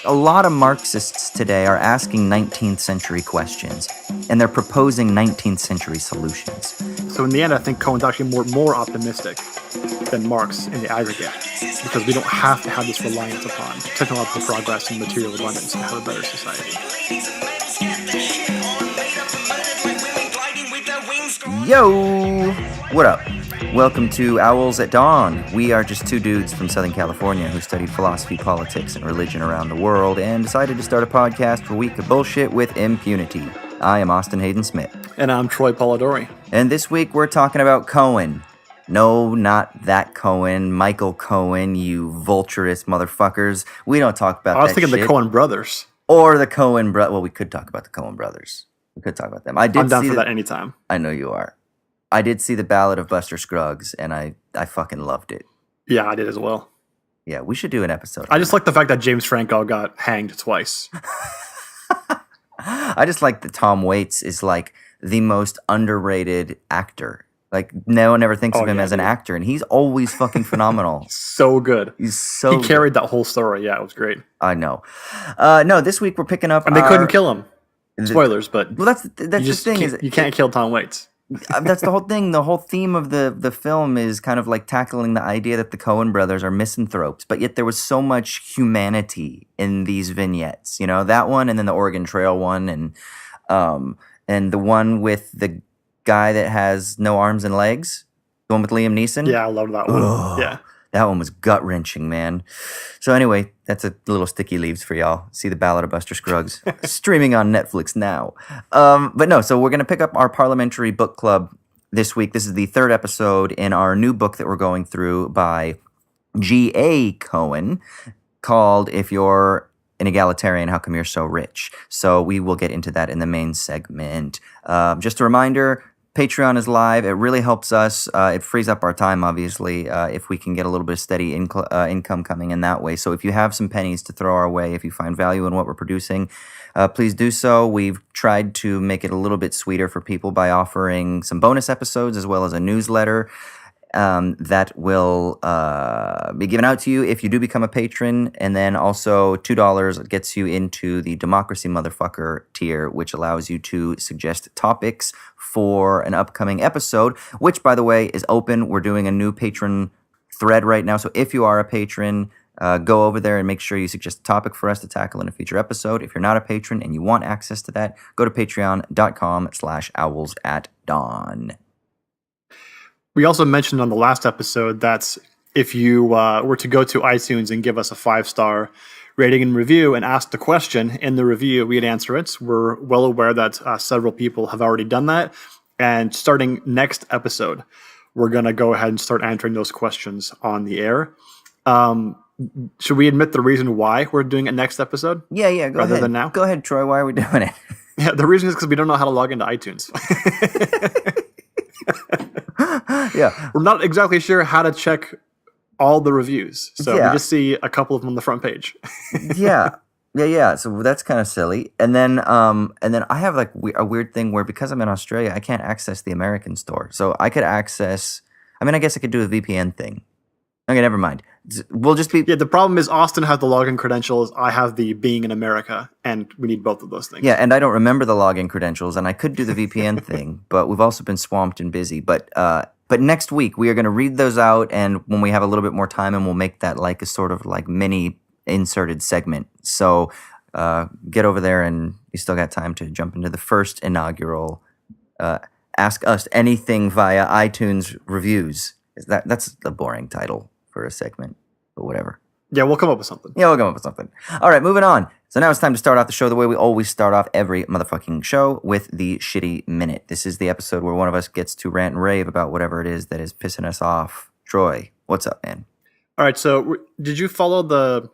A lot of Marxists today are asking 19th century questions, and they're proposing 19th century solutions. So in the end, I think Cohen's actually more optimistic than Marx in the aggregate, because we don't have to have this reliance upon technological progress and material abundance to have a better society. Yo! What up? Welcome to Owls at Dawn. We are just two dudes from Southern California who studied philosophy, politics, and religion around the world and decided to start a podcast for a week of bullshit with impunity. I am Austin Hayden Smith. And I'm Troy Polidori. And this week we're talking about Cohen. No, not that Cohen, Michael Cohen, you vulturous motherfuckers. We don't talk about that. I was thinking shit. the Cohen brothers. Or the Cohen brothers. Well, we could talk about the Cohen brothers. We could talk about them. I'm down for that anytime. I know you are. I did see the Ballad of Buster Scruggs, and I fucking loved it. Yeah, I did as well. Yeah, we should do an episode. I just like the fact that James Franco got hanged twice. I just like that Tom Waits is like the most underrated actor. Like, no one ever thinks of him as an actor, and he's always fucking phenomenal. So good. He carried that whole story. Yeah, it was great. I know. No, this week we're picking up. And they couldn't kill him. Spoilers, but well, that's the thing is you can't kill Tom Waits. That's the whole thing. The whole theme of the film is kind of like tackling the idea that the Coen brothers are misanthropes, but yet there was so much humanity in these vignettes. You know, that one, and then the Oregon Trail one, and the one with the guy that has no arms and legs, the one with Liam Neeson. Yeah, I love that one. Ugh. Yeah. That one was gut-wrenching, man. So anyway, that's a little sticky leaves for y'all. See the Ballad of Buster Scruggs. Streaming on Netflix now. But no, so we're going to pick up our parliamentary book club this week. This is the third episode in our new book that we're going through by G.A. Cohen called If You're an Egalitarian, How Come You're So Rich? So we will get into that in the main segment. Just a reminder, Patreon is live. It really helps us. It frees up our time, obviously, if we can get a little bit of steady income coming in that way. So if you have some pennies to throw our way, if you find value in what we're producing, please do so. We've tried to make it a little bit sweeter for people by offering some bonus episodes as well as a newsletter that will be given out to you if you do become a patron. And then also $2 gets you into the Democracy Motherfucker tier, which allows you to suggest topics for an upcoming episode, which, by the way, is open. We're doing a new patron thread right now. So if you are a patron, go over there and make sure you suggest a topic for us to tackle in a future episode. If you're not a patron and you want access to that, go to patreon.com/owlsatdawn. We also mentioned on the last episode that if you were to go to iTunes and give us a 5-star rating and review and ask the question in the review, we'd answer it. We're well aware that several people have already done that. And starting next episode, we're going to go ahead and start answering those questions on the air. Should we admit the reason why we're doing it next episode? Yeah, go rather ahead. Than now? Go ahead, Troy. Why are we doing it? Yeah, the reason is because we don't know how to log into iTunes. Yeah. We're not exactly sure how to check all the reviews. So we just see a couple of them on the front page. Yeah. So that's kind of silly. And then I have like a weird thing where because I'm in Australia, I can't access the American store. So I could access, I guess I could do a VPN thing. Okay, never mind. We'll just be... Yeah, the problem is Austin has the login credentials. I have the being in America, and we need both of those things. Yeah, and I don't remember the login credentials, and I could do the VPN thing, but we've also been swamped and busy. But next week, we are going to read those out, and when we have a little bit more time, and we'll make that like a sort of like mini inserted segment. So get over there, and you still got time to jump into the first inaugural Ask Us Anything via iTunes reviews. That's a boring title for a segment, but whatever. Yeah, we'll come up with something. All right, moving on. So now it's time to start off the show the way we always start off every motherfucking show, with the Shitty Minute. This is the episode where one of us gets to rant and rave about whatever it is that is pissing us off. Troy, what's up, man? All right, so did you follow the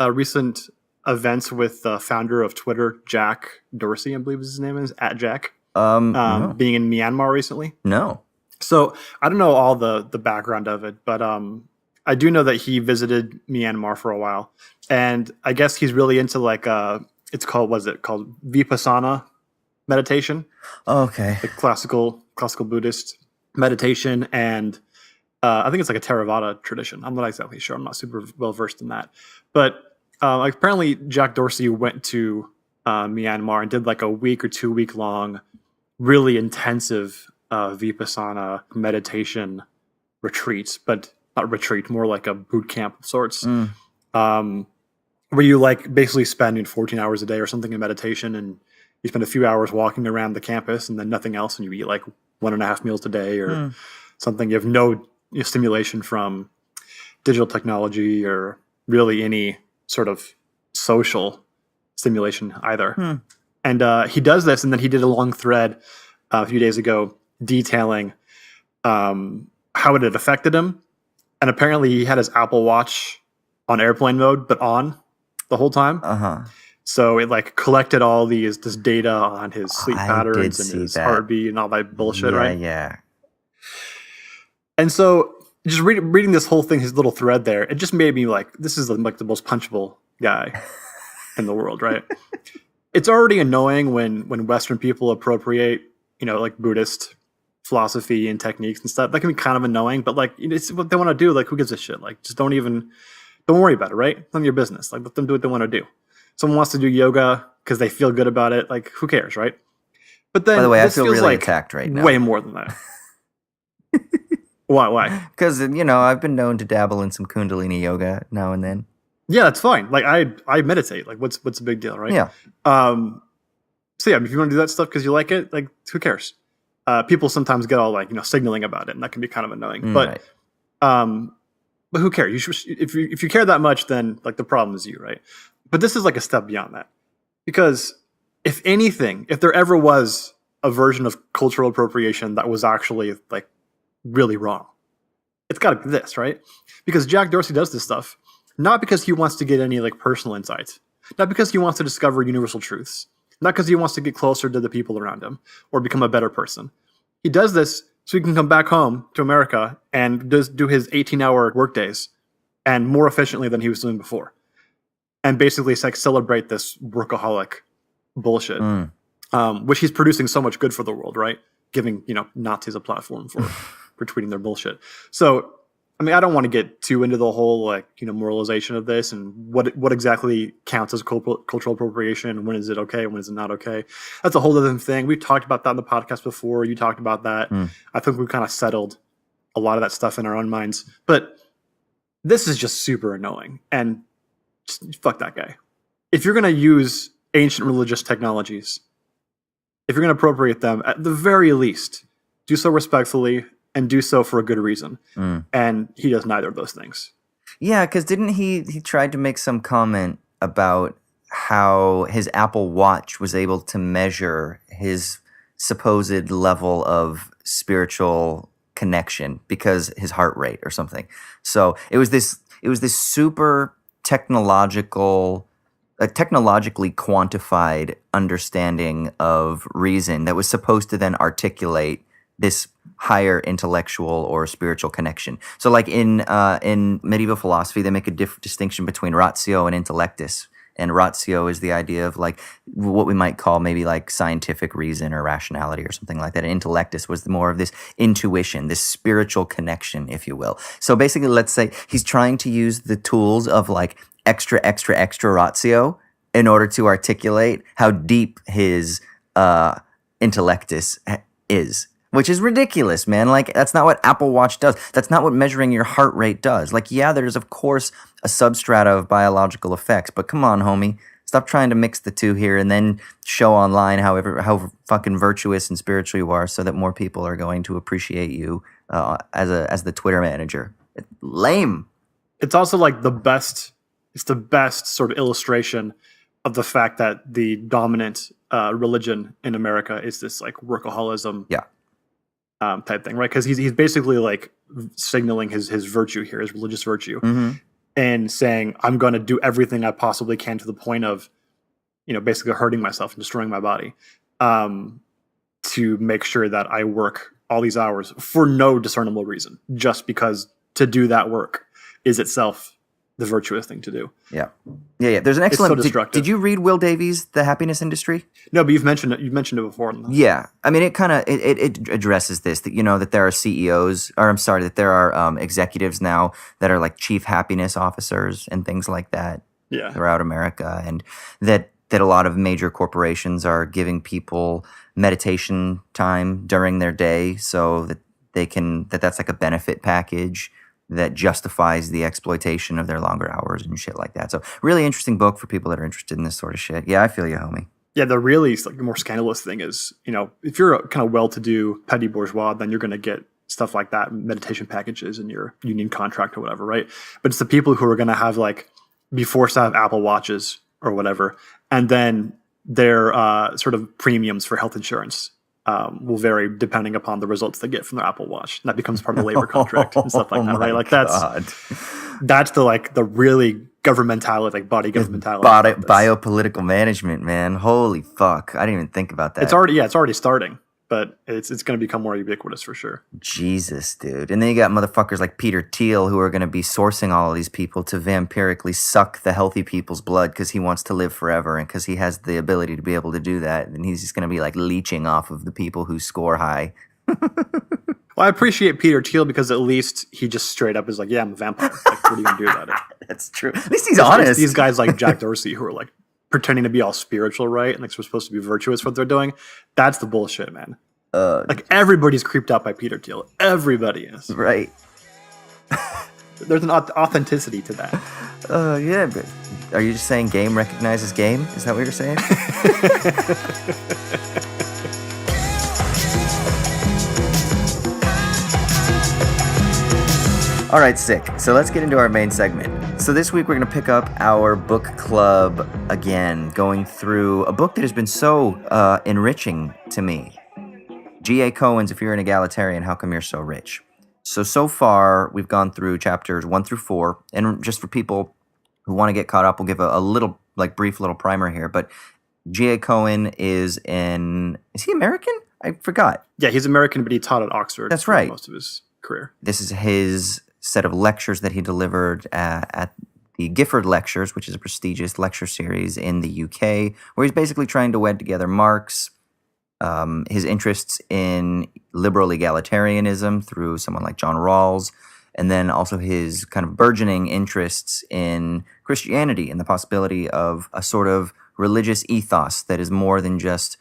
recent events with the founder of Twitter, Jack Dorsey, I believe his name is, @Jack, no. being in Myanmar recently? No. So I don't know all the background of it, but I do know that he visited Myanmar for a while, and I guess he's really into like it's called Vipassana meditation. Oh, okay. Like classical Buddhist meditation, and I think it's like a Theravada tradition. I'm not exactly sure. I'm not super well versed in that. But like apparently Jack Dorsey went to Myanmar and did like a week or 2 week long, really intensive Vipassana meditation retreats, but not retreat, more like a boot camp of sorts. Where you like basically spend 14 hours a day or something in meditation, and you spend a few hours walking around the campus and then nothing else, and you eat like 1.5 meals a day or something. You have no stimulation from digital technology or really any sort of social stimulation either. And he does this, and then he did a long thread a few days ago detailing how it had affected him. And apparently he had his Apple Watch on airplane mode, but on the whole time. So it like collected all this data on his sleep patterns and his heartbeat and all that bullshit, right? Yeah. And so just reading this whole thing, his little thread there, it just made me like, this is like the most punchable guy in the world, right? It's already annoying when Western people appropriate, like Buddhist philosophy and techniques and stuff. That can be kind of annoying, but like, it's what they want to do. Like, who gives a shit? Like, just don't worry about it, right? It's none of your business. Like, let them do what they want to do. Someone wants to do yoga because they feel good about it. Like, who cares, right? But then, by the way, I feel feels really like attacked right now. Way more than that. Why? Because I've been known to dabble in some Kundalini yoga now and then. Yeah, that's fine. Like I meditate. Like, what's the big deal, right? Yeah. So yeah, if you want to do that stuff because you like it, like, who cares? People sometimes get all like signaling about it, and that can be kind of annoying. But but who cares? If you care that much, then like the problem is you, right? But this is like a step beyond that, because if anything, if there ever was a version of cultural appropriation that was actually like really wrong, it's got to be this, right? Because Jack Dorsey does this stuff not because he wants to get any like personal insights, not because he wants to discover universal truths, not because he wants to get closer to the people around him or become a better person. He does this so he can come back home to America and do his 18-hour workdays and more efficiently than he was doing before. And basically like celebrate this workaholic bullshit, which he's producing so much good for the world, right? Giving, Nazis a platform for tweeting their bullshit. So, I mean, I don't want to get too into the whole moralization of this and what exactly counts as cultural appropriation and when is it okay and when is it not okay. That's a whole other thing. We've talked about that in the podcast before. You talked about that. I think we've kind of settled a lot of that stuff in our own minds. But this is just super annoying, and just fuck that guy. If you're going to use ancient religious technologies, if you're going to appropriate them, at the very least, do so respectfully and do so for a good reason. And he does neither of those things. Yeah, because didn't he tried to make some comment about how his Apple Watch was able to measure his supposed level of spiritual connection because his heart rate or something. So it was this super technologically quantified understanding of reason that was supposed to then articulate this higher intellectual or spiritual connection. So like in medieval philosophy, they make a distinction between ratio and intellectus. And ratio is the idea of like what we might call maybe like scientific reason or rationality or something like that. And intellectus was more of this intuition, this spiritual connection, if you will. So basically, let's say he's trying to use the tools of like extra ratio in order to articulate how deep his intellectus is. Which is ridiculous, man. Like, that's not what Apple Watch does. That's not what measuring your heart rate does. Like, yeah, there's, of course, a substrata of biological effects, but come on, homie. Stop trying to mix the two here and then show online how fucking virtuous and spiritual you are so that more people are going to appreciate you as the Twitter manager. Lame. It's also, like, the best sort of illustration of the fact that the dominant religion in America is this, like, workaholism. Yeah. Type thing, right? Because he's basically like signaling his virtue here, his religious virtue, and saying, I'm going to do everything I possibly can to the point of, basically hurting myself and destroying my body to make sure that I work all these hours for no discernible reason, just because to do that work is itself the virtuous thing to do. Yeah. There's an It's so excellent. destructive. Did you read Will Davies' The Happiness Industry? No, but you've mentioned it. You've mentioned it before. Yeah, I mean, it addresses this, that that there are CEOs, or I'm sorry, that there are executives now that are like chief happiness officers and things like that Yeah. throughout America, and that a lot of major corporations are giving people meditation time during their day, so that that's like a benefit package that justifies the exploitation of their longer hours and shit like that. So, really interesting book for people that are interested in this sort of shit. Yeah, I feel you, homie. Yeah, the really more scandalous thing is, if you're a kind of well-to-do petty bourgeois, then you're going to get stuff like that, meditation packages in your union contract or whatever, right? But it's the people who are going to have be forced to have Apple Watches or whatever, and then their sort of premiums for health insurance will vary depending upon the results they get from their Apple Watch. And that becomes part of the labor contract and stuff like that, right? Like that's the really governmentality, body governmentality. Biopolitical management, man. Holy fuck. I didn't even think about that. It's already starting, but it's going to become more ubiquitous for sure. Jesus, dude. And then you got motherfuckers like Peter Thiel who are going to be sourcing all of these people to vampirically suck the healthy people's blood because he wants to live forever and because he has the ability to be able to do that. And he's just going to be leeching off of the people who score high. Well, I appreciate Peter Thiel because at least he just straight up is yeah, I'm a vampire. What are you going to do about it? That's true. At least he's honest. These guys like Jack Dorsey who are pretending to be all spiritual, right? And we're supposed to be virtuous what they're doing. That's the bullshit, man. Everybody's creeped out by Peter Thiel. Everybody is. Right. There's an authenticity to that. Yeah, but are you just saying game recognizes game? Is that what you're saying? All right, sick. So let's get into our main segment. So this week we're going to pick up our book club again, going through a book that has been so enriching to me. G.A. Cohen's If You're an Egalitarian, How Come You're So Rich? So far, we've gone through chapters 1 through 4. And just for people who want to get caught up, we'll give a little, brief little primer here. But G.A. Cohen is he American? I forgot. Yeah, he's American, but he taught at Oxford. That's right. For most of his career. This is his set of lectures that he delivered at the Gifford Lectures, which is a prestigious lecture series in the UK, where he's basically trying to wed together Marx, his interests in liberal egalitarianism through someone like John Rawls, and then also his kind of burgeoning interests in Christianity and the possibility of a sort of religious ethos that is more than just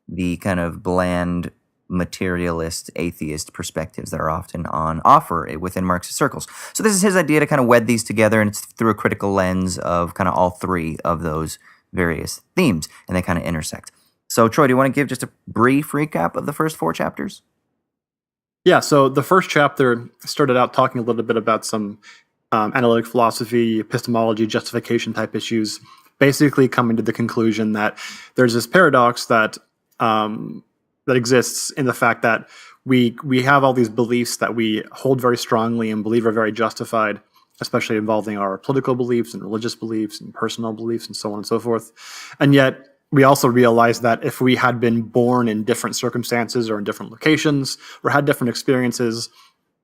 the kind of bland materialist, atheist perspectives that are often on offer within Marxist circles. So this is his idea to kind of wed these together, and it's through a critical lens of kind of all three of those various themes, and they kind of intersect. So, Troy, do you want to give just a brief recap of the first 4 chapters? Yeah, so the first chapter started out talking a little bit about some analytic philosophy, epistemology, justification type issues, basically coming to the conclusion that there's this paradox that exists in the fact that we have all these beliefs that we hold very strongly and believe are very justified, especially involving our political beliefs and religious beliefs and personal beliefs and so on and so forth. And yet we also realize that if we had been born in different circumstances or in different locations or had different experiences,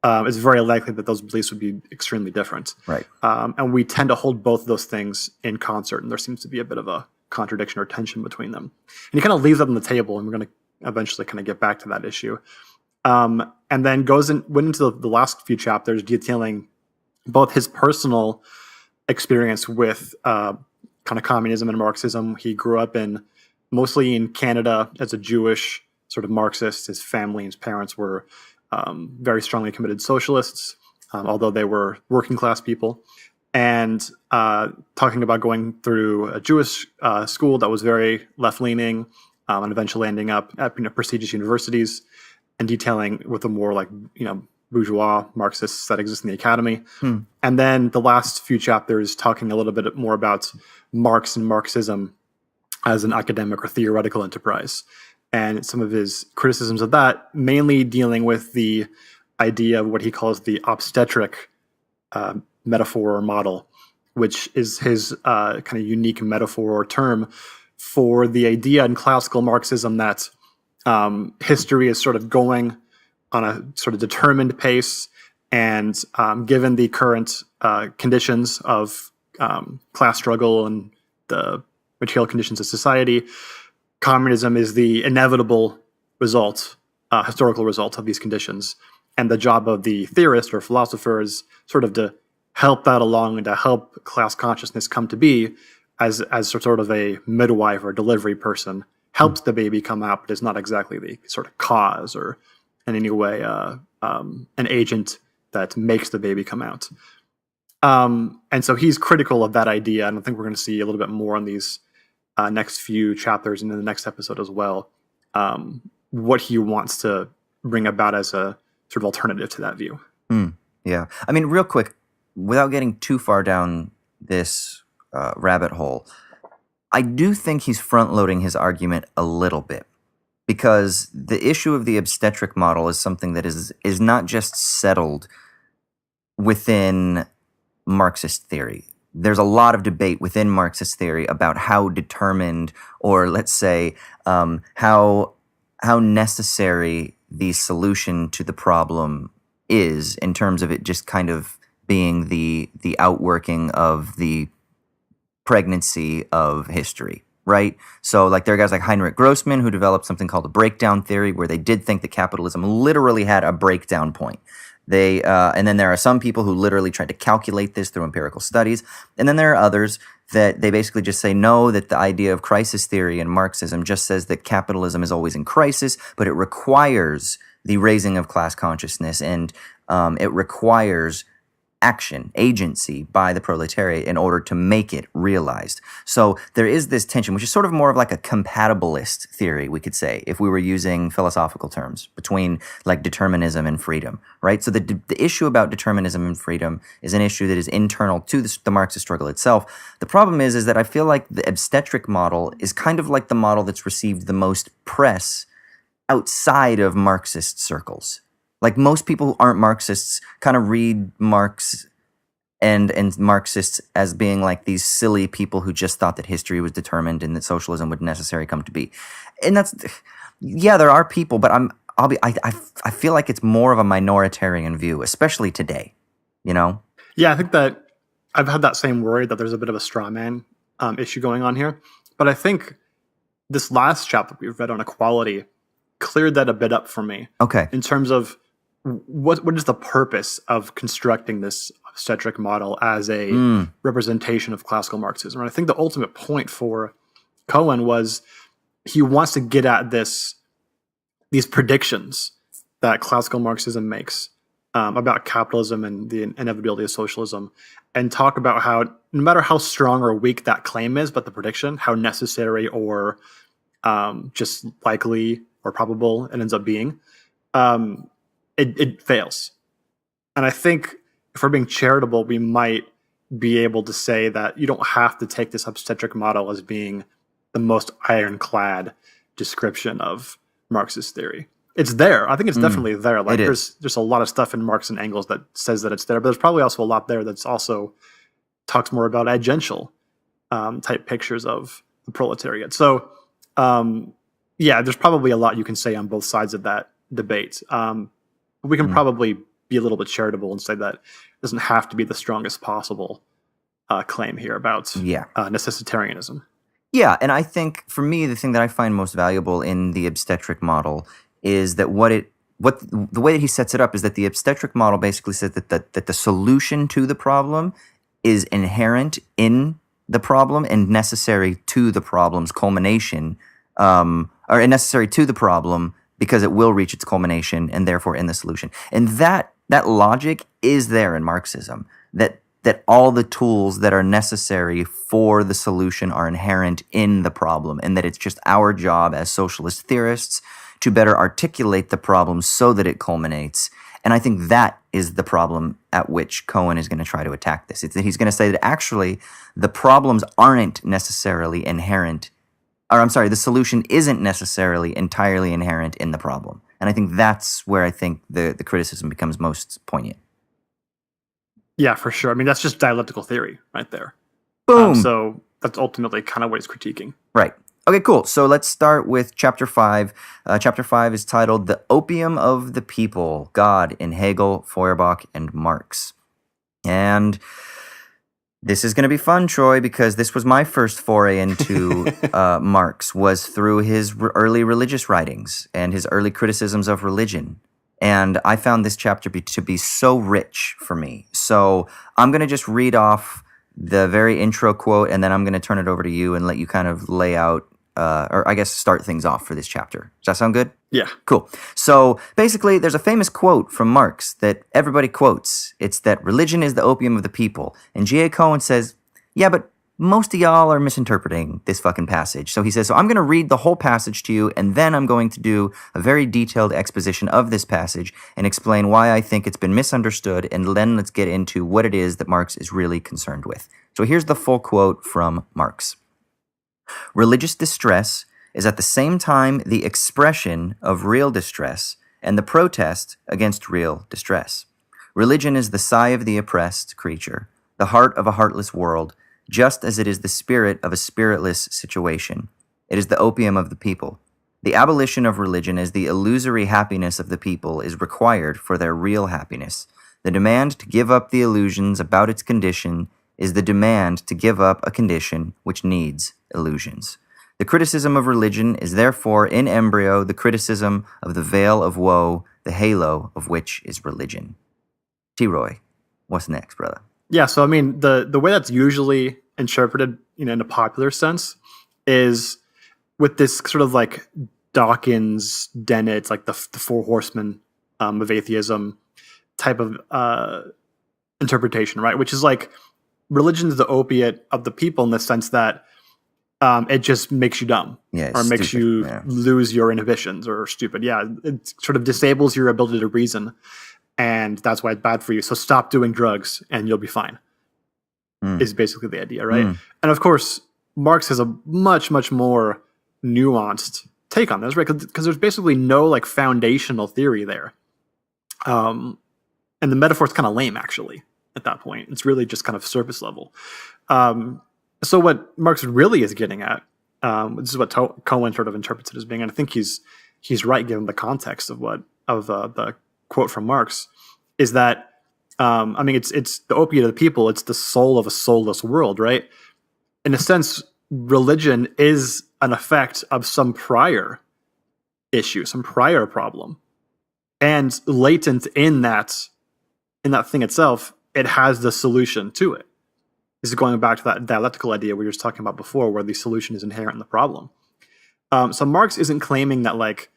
it's very likely that those beliefs would be extremely different. Right. And we tend to hold both of those things in concert, and there seems to be a bit of a contradiction or tension between them. And he kind of leaves that on the table, and we're going to eventually kind of get back to that issue. And then went into the last few chapters detailing both his personal experience with kind of communism and Marxism. He grew up mostly in Canada as a Jewish sort of Marxist. His family and his parents were very strongly committed socialists, although they were working class people. And talking about going through a Jewish school that was very left-leaning, and eventually ending up at prestigious universities, and detailing with the more bourgeois Marxists that exist in the academy. And then the last few chapters talking a little bit more about Marx and Marxism as an academic or theoretical enterprise, and some of his criticisms of that, mainly dealing with the idea of what he calls the obstetric metaphor or model, which is his kind of unique metaphor or term for the idea in classical Marxism that history is sort of going on a sort of determined pace, and given the current conditions of class struggle and the material conditions of society, communism is the inevitable result, historical result of these conditions. And the job of the theorist or philosopher is sort of to help that along and to help class consciousness come to be as sort of a midwife or delivery person, helps the baby come out, but is not exactly the sort of cause or in any way an agent that makes the baby come out. And so he's critical of that idea, and I think we're going to see a little bit more on these next few chapters and in the next episode as well, what he wants to bring about as a sort of alternative to that view. Yeah. I mean, real quick, without getting too far down this rabbit hole, I do think he's front-loading his argument a little bit, because the issue of the obstetric model is something that is not just settled within Marxist theory. There's a lot of debate within Marxist theory about how determined, or let's say, how necessary the solution to the problem is, in terms of it just kind of being the outworking of the pregnancy of history, right? So like there are guys like Heinrich Grossman who developed something called the breakdown theory, where they did think that capitalism literally had a breakdown point. And then there are some people who literally tried to calculate this through empirical studies. And then there are others that they basically just say, no, that the idea of crisis theory in Marxism just says that capitalism is always in crisis, but it requires the raising of class consciousness, and it requires action, agency by the proletariat in order to make it realized. So there is this tension, which is sort of more of like a compatibilist theory, we could say, if we were using philosophical terms, between like determinism and freedom, right? So the issue about determinism and freedom is an issue that is internal to the Marxist struggle itself. The problem is that I feel like the obstetric model is kind of like the model that's received the most press outside of Marxist circles. Like most people who aren't Marxists kind of read Marx and Marxists as being like these silly people who just thought that history was determined and that socialism would necessarily come to be. And that's, yeah, there are people, but I feel like it's more of a minoritarian view, especially today, you know? Yeah, I think that I've had that same worry that there's a bit of a straw man issue going on here. But I think this last chapter we've read on equality cleared that a bit up for me. Okay. In terms of what is the purpose of constructing this obstetric model as a representation of classical Marxism? And I think the ultimate point for Cohen was he wants to get at these predictions that classical Marxism makes about capitalism and the inevitability of socialism, and talk about how no matter how strong or weak that claim is, but the prediction, how necessary or just likely or probable it ends up being, it fails. And I think if we're being charitable, we might be able to say that you don't have to take this obstetric model as being the most ironclad description of Marxist theory. It's there. I think it's definitely there. Like there's a lot of stuff in Marx and Engels that says that it's there, but there's probably also a lot there that's also talks more about agential type pictures of the proletariat. So yeah, there's probably a lot you can say on both sides of that debate. We can probably be a little bit charitable and say that it doesn't have to be the strongest possible claim here about necessitarianism. Yeah, and I think for me, the thing that I find most valuable in the obstetric model is that the way that he sets it up is that the obstetric model basically says that the solution to the problem is inherent in the problem and necessary to the problem's culmination, or necessary to the problem because it will reach its culmination and therefore in the solution. And that logic is there in Marxism, that all the tools that are necessary for the solution are inherent in the problem, and that it's just our job as socialist theorists to better articulate the problem so that it culminates. And I think that is the problem at which Cohen is going to try to attack this. It's that he's going to say that actually the problems aren't necessarily inherent, or I'm sorry, the solution isn't necessarily entirely inherent in the problem. And I think that's where I think the criticism becomes most poignant. Yeah, for sure. I mean, that's just dialectical theory right there. Boom. So that's ultimately kind of what he's critiquing. Right. Okay, cool. So let's start with Chapter 5. Chapter 5 is titled The Opium of the People, God in Hegel, Feuerbach, and Marx. And this is going to be fun, Troy, because this was my first foray into Marx, was through his early religious writings and his early criticisms of religion. And I found this chapter to be so rich for me. So I'm going to just read off the very intro quote, and then I'm going to turn it over to you and let you kind of lay out, or I guess start things off for this chapter. Does that sound good? Yeah. Cool. So basically, there's a famous quote from Marx that everybody quotes. It's that religion is the opium of the people. And G.A. Cohen says, yeah, but most of y'all are misinterpreting this fucking passage. So he says, so I'm going to read the whole passage to you, and then I'm going to do a very detailed exposition of this passage and explain why I think it's been misunderstood, and then let's get into what it is that Marx is really concerned with. So here's the full quote from Marx. Religious distress is at the same time the expression of real distress and the protest against real distress. Religion is the sigh of the oppressed creature, the heart of a heartless world, just as it is the spirit of a spiritless situation. It is the opium of the people. The abolition of religion as the illusory happiness of the people is required for their real happiness. The demand to give up the illusions about its condition is the demand to give up a condition which needs illusions. The criticism of religion is therefore in embryo the criticism of the veil of woe, the halo of which is religion. T-Roy, what's next, brother? Yeah, so I mean, the way that's usually interpreted, in a popular sense, is with this sort of like Dawkins, Dennett, like the four horsemen of atheism type of interpretation, right? Which is like religion is the opiate of the people in the sense that it just makes you dumb, or makes stupid. you lose your inhibitions, or stupid. Yeah, it sort of disables your ability to reason, and that's why it's bad for you. So stop doing drugs, and you'll be fine. Is basically the idea, right? And of course, Marx has a much, much more nuanced take on this, right? Because there's basically no like foundational theory there, and the metaphor's kind of lame, actually. At that point, it's really just kind of surface level. So what Marx really is getting at, this is what Cohen sort of interprets it as being, and I think he's right given the context of the quote from Marx, is that I mean it's the opiate of the people, it's the soul of a soulless world, right? In a sense, religion is an effect of some prior issue, some prior problem, and latent in that thing itself, it has the solution to it. This is going back to that dialectical idea we were just talking about before, where the solution is inherent in the problem. So Marx isn't claiming that like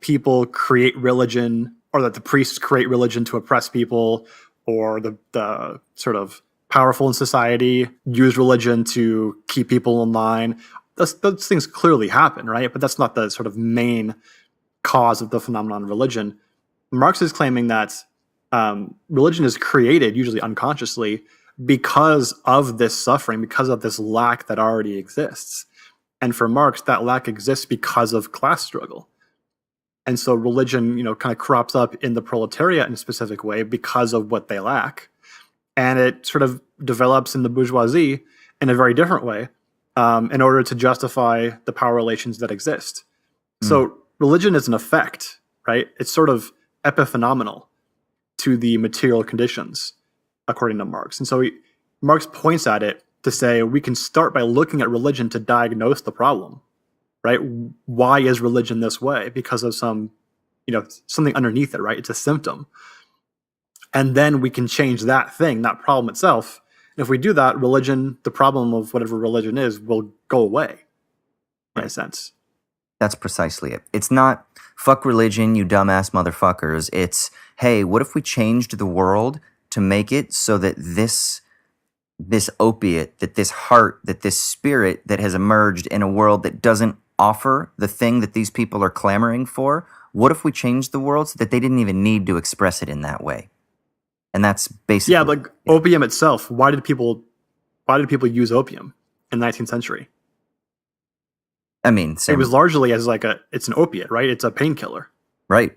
people create religion, or that the priests create religion to oppress people, or the sort of powerful in society use religion to keep people in line. Those things clearly happen, right? But that's not the sort of main cause of the phenomenon of religion. Marx is claiming that religion is created, usually unconsciously, because of this suffering, because of this lack that already exists. And for Marx, that lack exists because of class struggle. And so religion, kind of crops up in the proletariat in a specific way because of what they lack. And it sort of develops in the bourgeoisie in a very different way in order to justify the power relations that exist. So religion is an effect, right? It's sort of epiphenomenal to the material conditions, according to Marx. And so Marx points at it to say we can start by looking at religion to diagnose the problem, right? Why is religion this way? Because of something underneath it, right? It's a symptom. And then we can change that thing, that problem itself. And if we do that, religion, the problem of whatever religion is, will go away, in a sense. That's precisely it. It's not, fuck religion, you dumbass motherfuckers. It's, hey, what if we changed the world to make it so that this opiate, that this heart, that this spirit that has emerged in a world that doesn't offer the thing that these people are clamoring for, what if we changed the world so that they didn't even need to express it in that way? And that's basically... Yeah, like opium itself, why did people use opium in the 19th century? I mean... It was largely as it's an opiate, right? It's a painkiller. Right.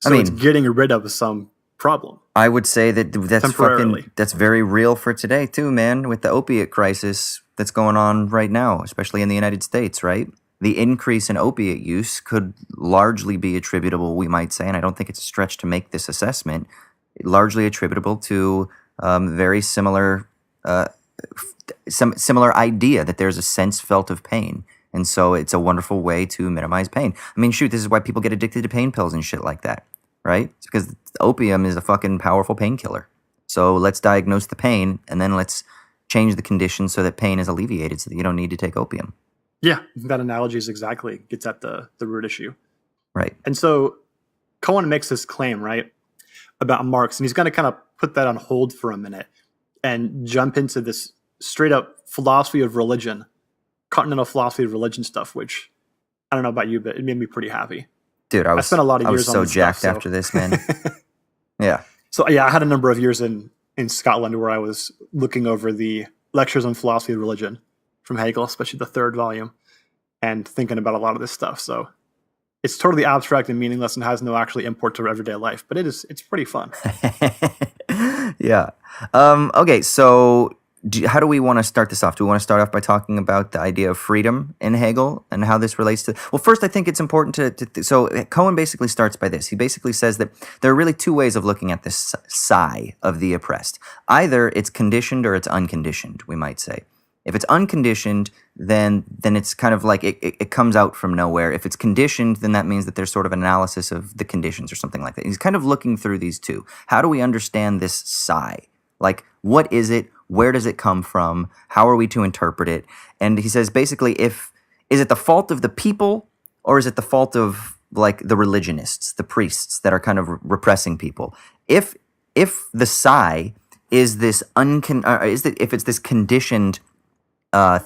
So it's getting rid of some problem. I would say that's very real for today too, man, with the opiate crisis that's going on right now, especially in the United States, right? The increase in opiate use could largely be attributable, we might say, and I don't think it's a stretch to make this assessment, largely attributable to very similar similar idea that there's a sense felt of pain. And so it's a wonderful way to minimize pain. I mean, shoot, this is why people get addicted to pain pills and shit like that, right? It's because opium is a fucking powerful painkiller. So let's diagnose the pain, and then let's change the conditions so that pain is alleviated so that you don't need to take opium. Yeah, that analogy is exactly gets at the root issue. Right. And so Cohen makes this claim, right, about Marx, and he's going to kind of put that on hold for a minute and jump into this straight up philosophy of religion, continental philosophy of religion stuff, which I don't know about you, but it made me pretty happy. Dude, I spent a lot of years so on this jacked stuff, after this, man. Yeah. So yeah, I had a number of years in Scotland where I was looking over the lectures on philosophy of religion from Hegel, especially the third volume, and thinking about a lot of this stuff. So it's totally abstract and meaningless and has no actually import to everyday life, but it's pretty fun. Yeah. Okay, so how do we want to start this off? Do we want to start off by talking about the idea of freedom in Hegel and how this relates to... Well, first, I think it's important so Cohen basically starts by this. He basically says that there are really two ways of looking at this sigh of the oppressed. Either it's conditioned or it's unconditioned, we might say. If it's unconditioned, then it's kind of like it comes out from nowhere. If it's conditioned, then that means that there's sort of an analysis of the conditions or something like that. He's kind of looking through these two. How do we understand this sigh? Like, what is it? Where does it come from? How are we to interpret it? And he says basically, is it the fault of the people, or is it the fault of like the religionists, the priests that are kind of repressing people? If the sigh is this if it's this conditioned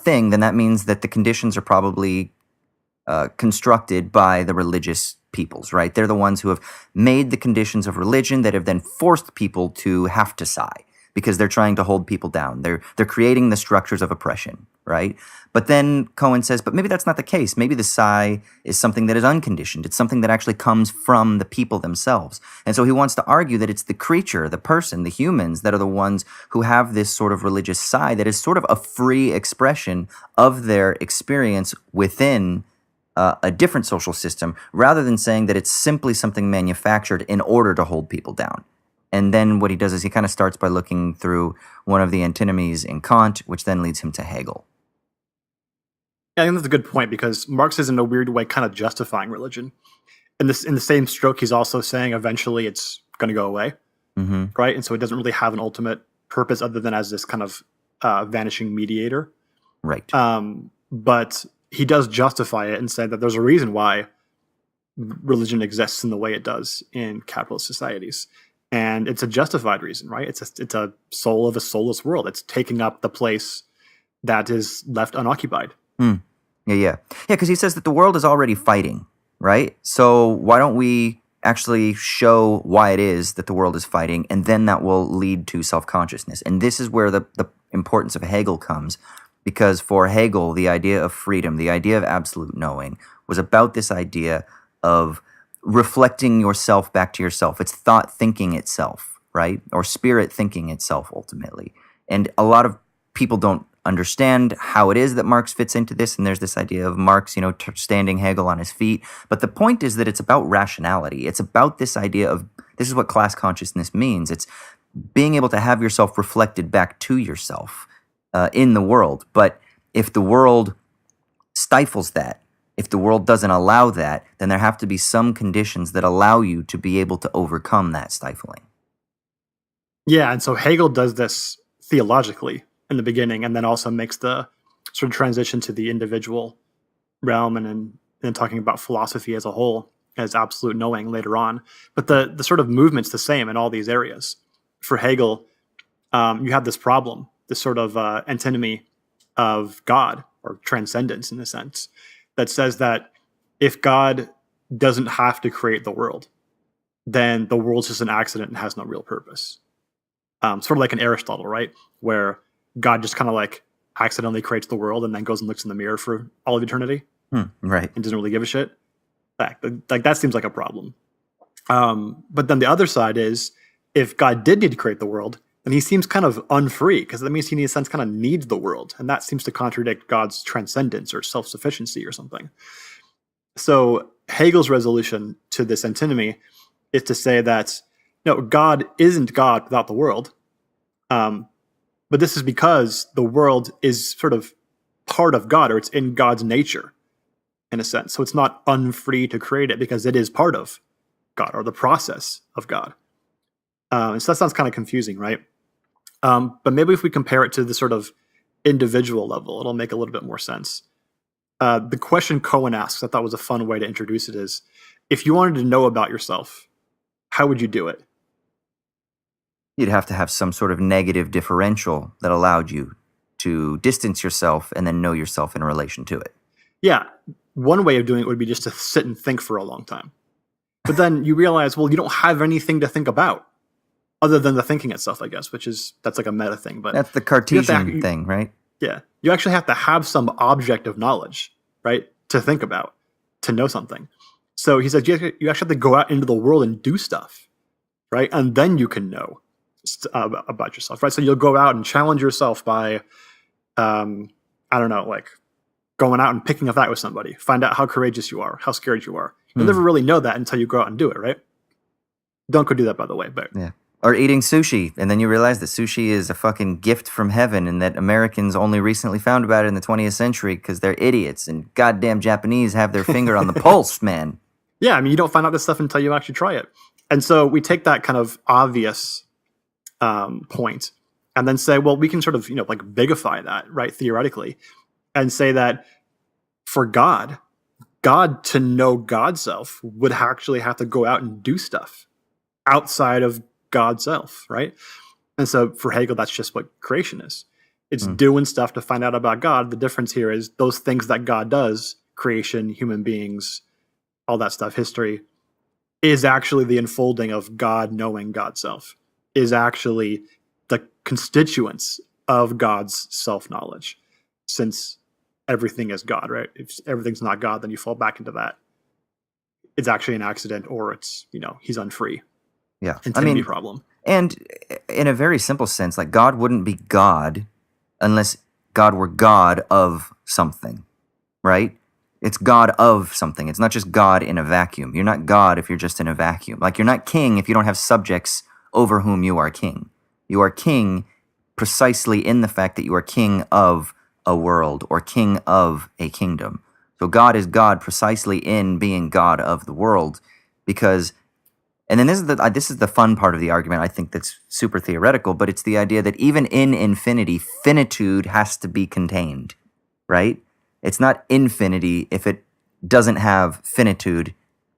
thing, then that means that the conditions are probably constructed by the religious peoples, right? They're the ones who have made the conditions of religion that have then forced people to have to sigh because they're trying to hold people down. They're creating the structures of oppression, right? But then Cohen says, but maybe that's not the case. Maybe the sigh is something that is unconditioned. It's something that actually comes from the people themselves. And so he wants to argue that it's the creature, the person, the humans that are the ones who have this sort of religious sigh that is sort of a free expression of their experience within a different social system, rather than saying that it's simply something manufactured in order to hold people down. And then what he does is he kind of starts by looking through one of the antinomies in Kant, which then leads him to Hegel. Yeah, I think that's a good point, because Marx is in a weird way kind of justifying religion. In the same stroke, he's also saying eventually it's going to go away, right? And so it doesn't really have an ultimate purpose other than as this kind of vanishing mediator. Right. But he does justify it and say that there's a reason why religion exists in the way it does in capitalist societies. And it's a justified reason, right? It's a soul of a soulless world. It's taking up the place that is left unoccupied. Yeah, because he says that the world is already fighting, right? So why don't we actually show why it is that the world is fighting, and then that will lead to self-consciousness. And this is where the importance of Hegel comes, because for Hegel, the idea of freedom, the idea of absolute knowing, was about this idea of reflecting yourself back to yourself. It's thought thinking itself, right? Or spirit thinking itself, ultimately. And a lot of people don't understand how it is that Marx fits into this, and there's this idea of Marx, standing Hegel on his feet. But the point is that it's about rationality. It's about this idea of, this is what class consciousness means. It's being able to have yourself reflected back to yourself in the world. But if the world stifles that, if the world doesn't allow that, then there have to be some conditions that allow you to be able to overcome that stifling. Yeah, and so Hegel does this theologically in the beginning, and then also makes the sort of transition to the individual realm, and then talking about philosophy as a whole, as absolute knowing later on. But the sort of movement's the same in all these areas. For Hegel, you have this problem, this sort of antinomy of God, or transcendence in a sense, that says that if God doesn't have to create the world, then the world's just an accident and has no real purpose. Sort of like in Aristotle, right? Where God just kind of like accidentally creates the world and then goes and looks in the mirror for all of eternity. Right. And doesn't really give a shit. Like that seems like a problem. But then the other side is, if God did need to create the world, then he seems kind of unfree, because that means he, in a sense, kind of needs the world. And that seems to contradict God's transcendence or self-sufficiency or something. So Hegel's resolution to this antinomy is to say that No, God isn't God without the world. But this is because the world is sort of part of God, or it's in God's nature, in a sense. So it's not unfree to create it because it is part of God, or the process of God. And so that sounds kind of confusing, right? But maybe if we compare it to the sort of individual level, it'll make a little bit more sense. The question Cohen asks, I thought was a fun way to introduce it, is if you wanted to know about yourself, how would you do it? You'd have to have some sort of negative differential that allowed you to distance yourself and then know yourself in relation to it. Yeah, one way of doing it would be just to sit and think for a long time. But then you realize, well, you don't have anything to think about other than the thinking itself, I guess, that's like a meta thing. But that's the Cartesian thing, right? Yeah. You actually have to have some object of knowledge, right, to think about, to know something. So he says you actually have to go out into the world and do stuff, right? And then you can know about yourself, right? So you'll go out and challenge yourself by, I don't know, like going out and picking a fight with somebody. Find out how courageous you are, how scared you are. You'll never really know that until you go out and do it, right? Don't go do that, by the way. But yeah. Or eating sushi, and then you realize that sushi is a fucking gift from heaven, and that Americans only recently found about it in the 20th century because they're idiots, and goddamn Japanese have their finger on the pulse, man. Yeah, I mean, you don't find out this stuff until you actually try it. And so we take that kind of obvious point and then say, well, we can sort of, like bigify that, right, theoretically, and say that for God to know God's self would actually have to go out and do stuff outside of God's self, right? And so for Hegel, that's just what creation is. It's doing stuff to find out about God. The difference here is those things that God does, creation, human beings, all that stuff, history, is actually the unfolding of God knowing God's self, is actually the constituents of God's self-knowledge, since everything is God, right? If everything's not God, then you fall back into that. It's actually an accident, or it's, he's unfree. Yeah. Infinity problem. And in a very simple sense, like God wouldn't be God unless God were God of something, right? It's God of something. It's not just God in a vacuum. You're not God if you're just in a vacuum. Like you're not king if you don't have subjects over whom you are king. You are king precisely in the fact that you are king of a world or king of a kingdom. So God is God precisely in being God of the world, because, and then this is the fun part of the argument, I think, that's super theoretical, but it's the idea that even in infinity, finitude has to be contained, right? It's not infinity if it doesn't have finitude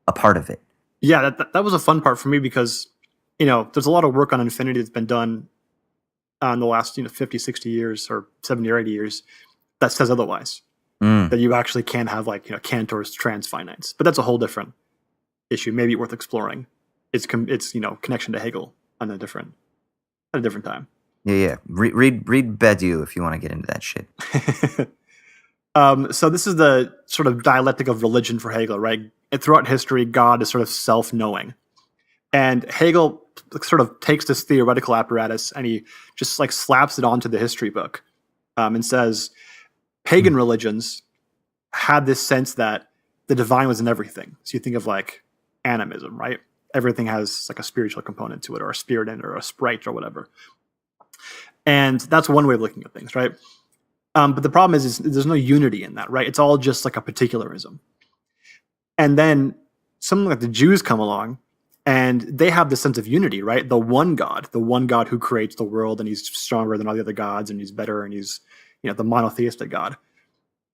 a part of it. Yeah, that was a fun part for me because, there's a lot of work on infinity that's been done in the last 50, 60 years or 70 or 80 years that says otherwise. That you actually can have Cantor's transfinites. But that's a whole different issue, maybe worth exploring. It's connection to Hegel at a different time. Yeah. Read Badiou if you want to get into that shit. So this is the sort of dialectic of religion for Hegel, right? And throughout history, God is sort of self-knowing. And Hegel sort of takes this theoretical apparatus and he just slaps it onto the history book and says pagan religions had this sense that the divine was in everything. So you think of animism, right? Everything has a spiritual component to it, or a spirit in it, or a sprite, or whatever. And that's one way of looking at things, right? But the problem is there's no unity in that, right? It's all just a particularism. And then something like the Jews come along, and they have this sense of unity, right? The one God who creates the world, and he's stronger than all the other gods, and he's better, and he's the monotheistic God.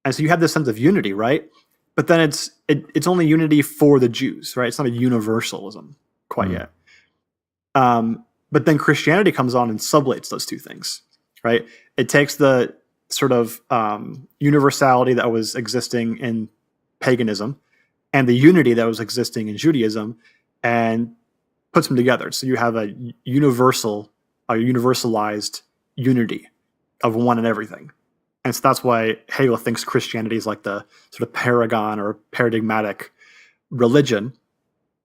And so you have this sense of unity, right? But then it's only unity for the Jews, right? It's not a universalism quite yet. But then Christianity comes on and sublates those two things, right? It takes the sort of universality that was existing in paganism and the unity that was existing in Judaism and puts them together. So you have a universalized unity of one and everything. And so that's why Hegel thinks Christianity is like the sort of paragon or paradigmatic religion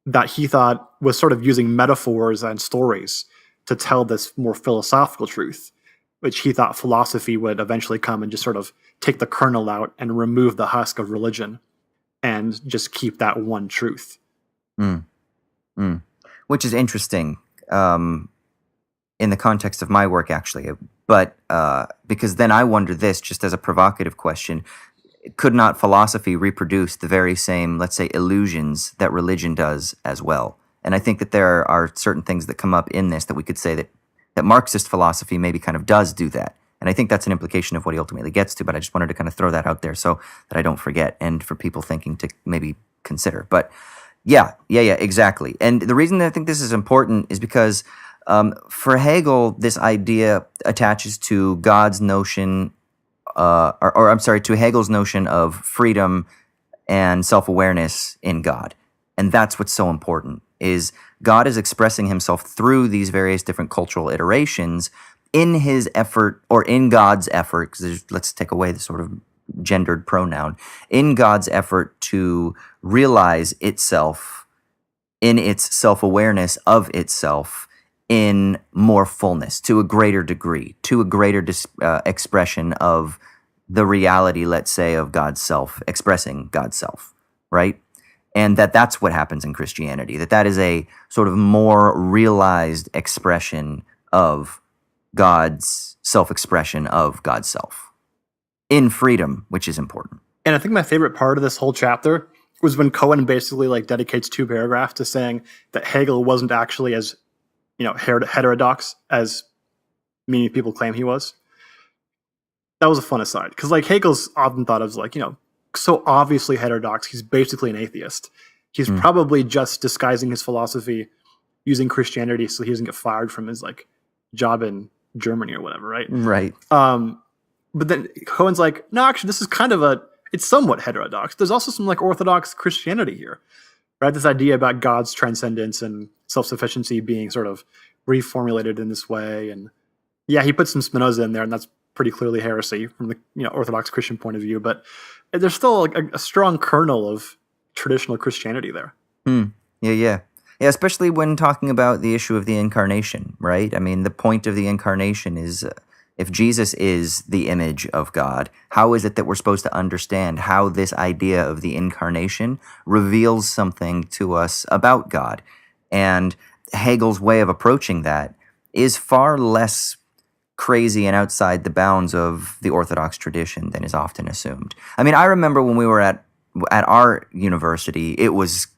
that he thought was sort of using metaphors and stories to tell this more philosophical truth, which he thought philosophy would eventually come and just sort of take the kernel out and remove the husk of religion and just keep that one truth. Which is interesting. in the context of my work, actually. But because then I wonder this, just as a provocative question, could not philosophy reproduce the very same, let's say, illusions that religion does as well? And I think that there are certain things that come up in this that we could say that Marxist philosophy maybe kind of does do that. And I think that's an implication of what he ultimately gets to, but I just wanted to kind of throw that out there so that I don't forget and for people thinking to maybe consider. But yeah, exactly. And the reason that I think this is important is because for Hegel, this idea attaches to God's notion, to Hegel's notion of freedom and self-awareness in God. And that's what's so important, is God is expressing himself through these various different cultural iterations in his effort, or in God's effort, because let's take away the sort of gendered pronoun, in God's effort to realize itself in its self-awareness of itself in more fullness, to a greater degree, to a greater expression of the reality, let's say, of God's self, expressing God's self, right? And that's what happens in Christianity, that is a sort of more realized expression of God's self-expression of God's self in freedom, which is important. And I think my favorite part of this whole chapter was when Cohen basically like dedicates 2 paragraphs to saying that Hegel wasn't actually as, heterodox as many people claim he was. That was a fun aside, because like Hegel's often thought of as like, so obviously heterodox, he's basically an atheist. He's probably just disguising his philosophy using Christianity so he doesn't get fired from his like job in Germany or whatever, right? Right. But then Cohen's like, no, actually, this is kind of it's somewhat heterodox. There's also some like Orthodox Christianity here, right? This idea about God's transcendence and self-sufficiency being sort of reformulated in this way. And yeah, he put some Spinoza in there, and that's pretty clearly heresy from the Orthodox Christian point of view. But there's still a strong kernel of traditional Christianity there. Yeah, especially when talking about the issue of the Incarnation, right? I mean, the point of the Incarnation is if Jesus is the image of God, how is it that we're supposed to understand how this idea of the Incarnation reveals something to us about God? And Hegel's way of approaching that is far less crazy and outside the bounds of the Orthodox tradition than is often assumed. I mean, I remember when we were at our university, it was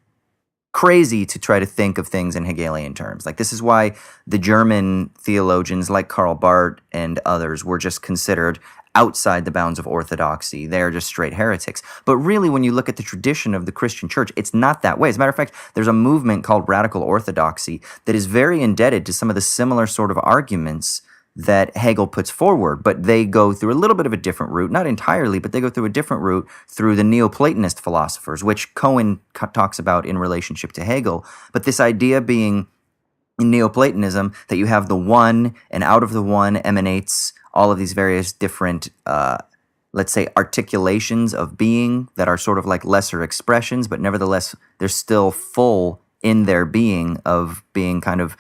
crazy to try to think of things in Hegelian terms. Like, this is why the German theologians like Karl Barth and others were just considered outside the bounds of orthodoxy. They're just straight heretics. But really, when you look at the tradition of the Christian church, it's not that way. As a matter of fact, there's a movement called radical orthodoxy that is very indebted to some of the similar sort of arguments that Hegel puts forward, but they go through a little bit of a different route, not entirely, but they go through a different route through the Neoplatonist philosophers, which Cohen talks about in relationship to Hegel. But this idea being in Neoplatonism that you have the one, and out of the one emanates all of these various different, let's say, articulations of being that are sort of like lesser expressions, but nevertheless, they're still full in their being of being kind of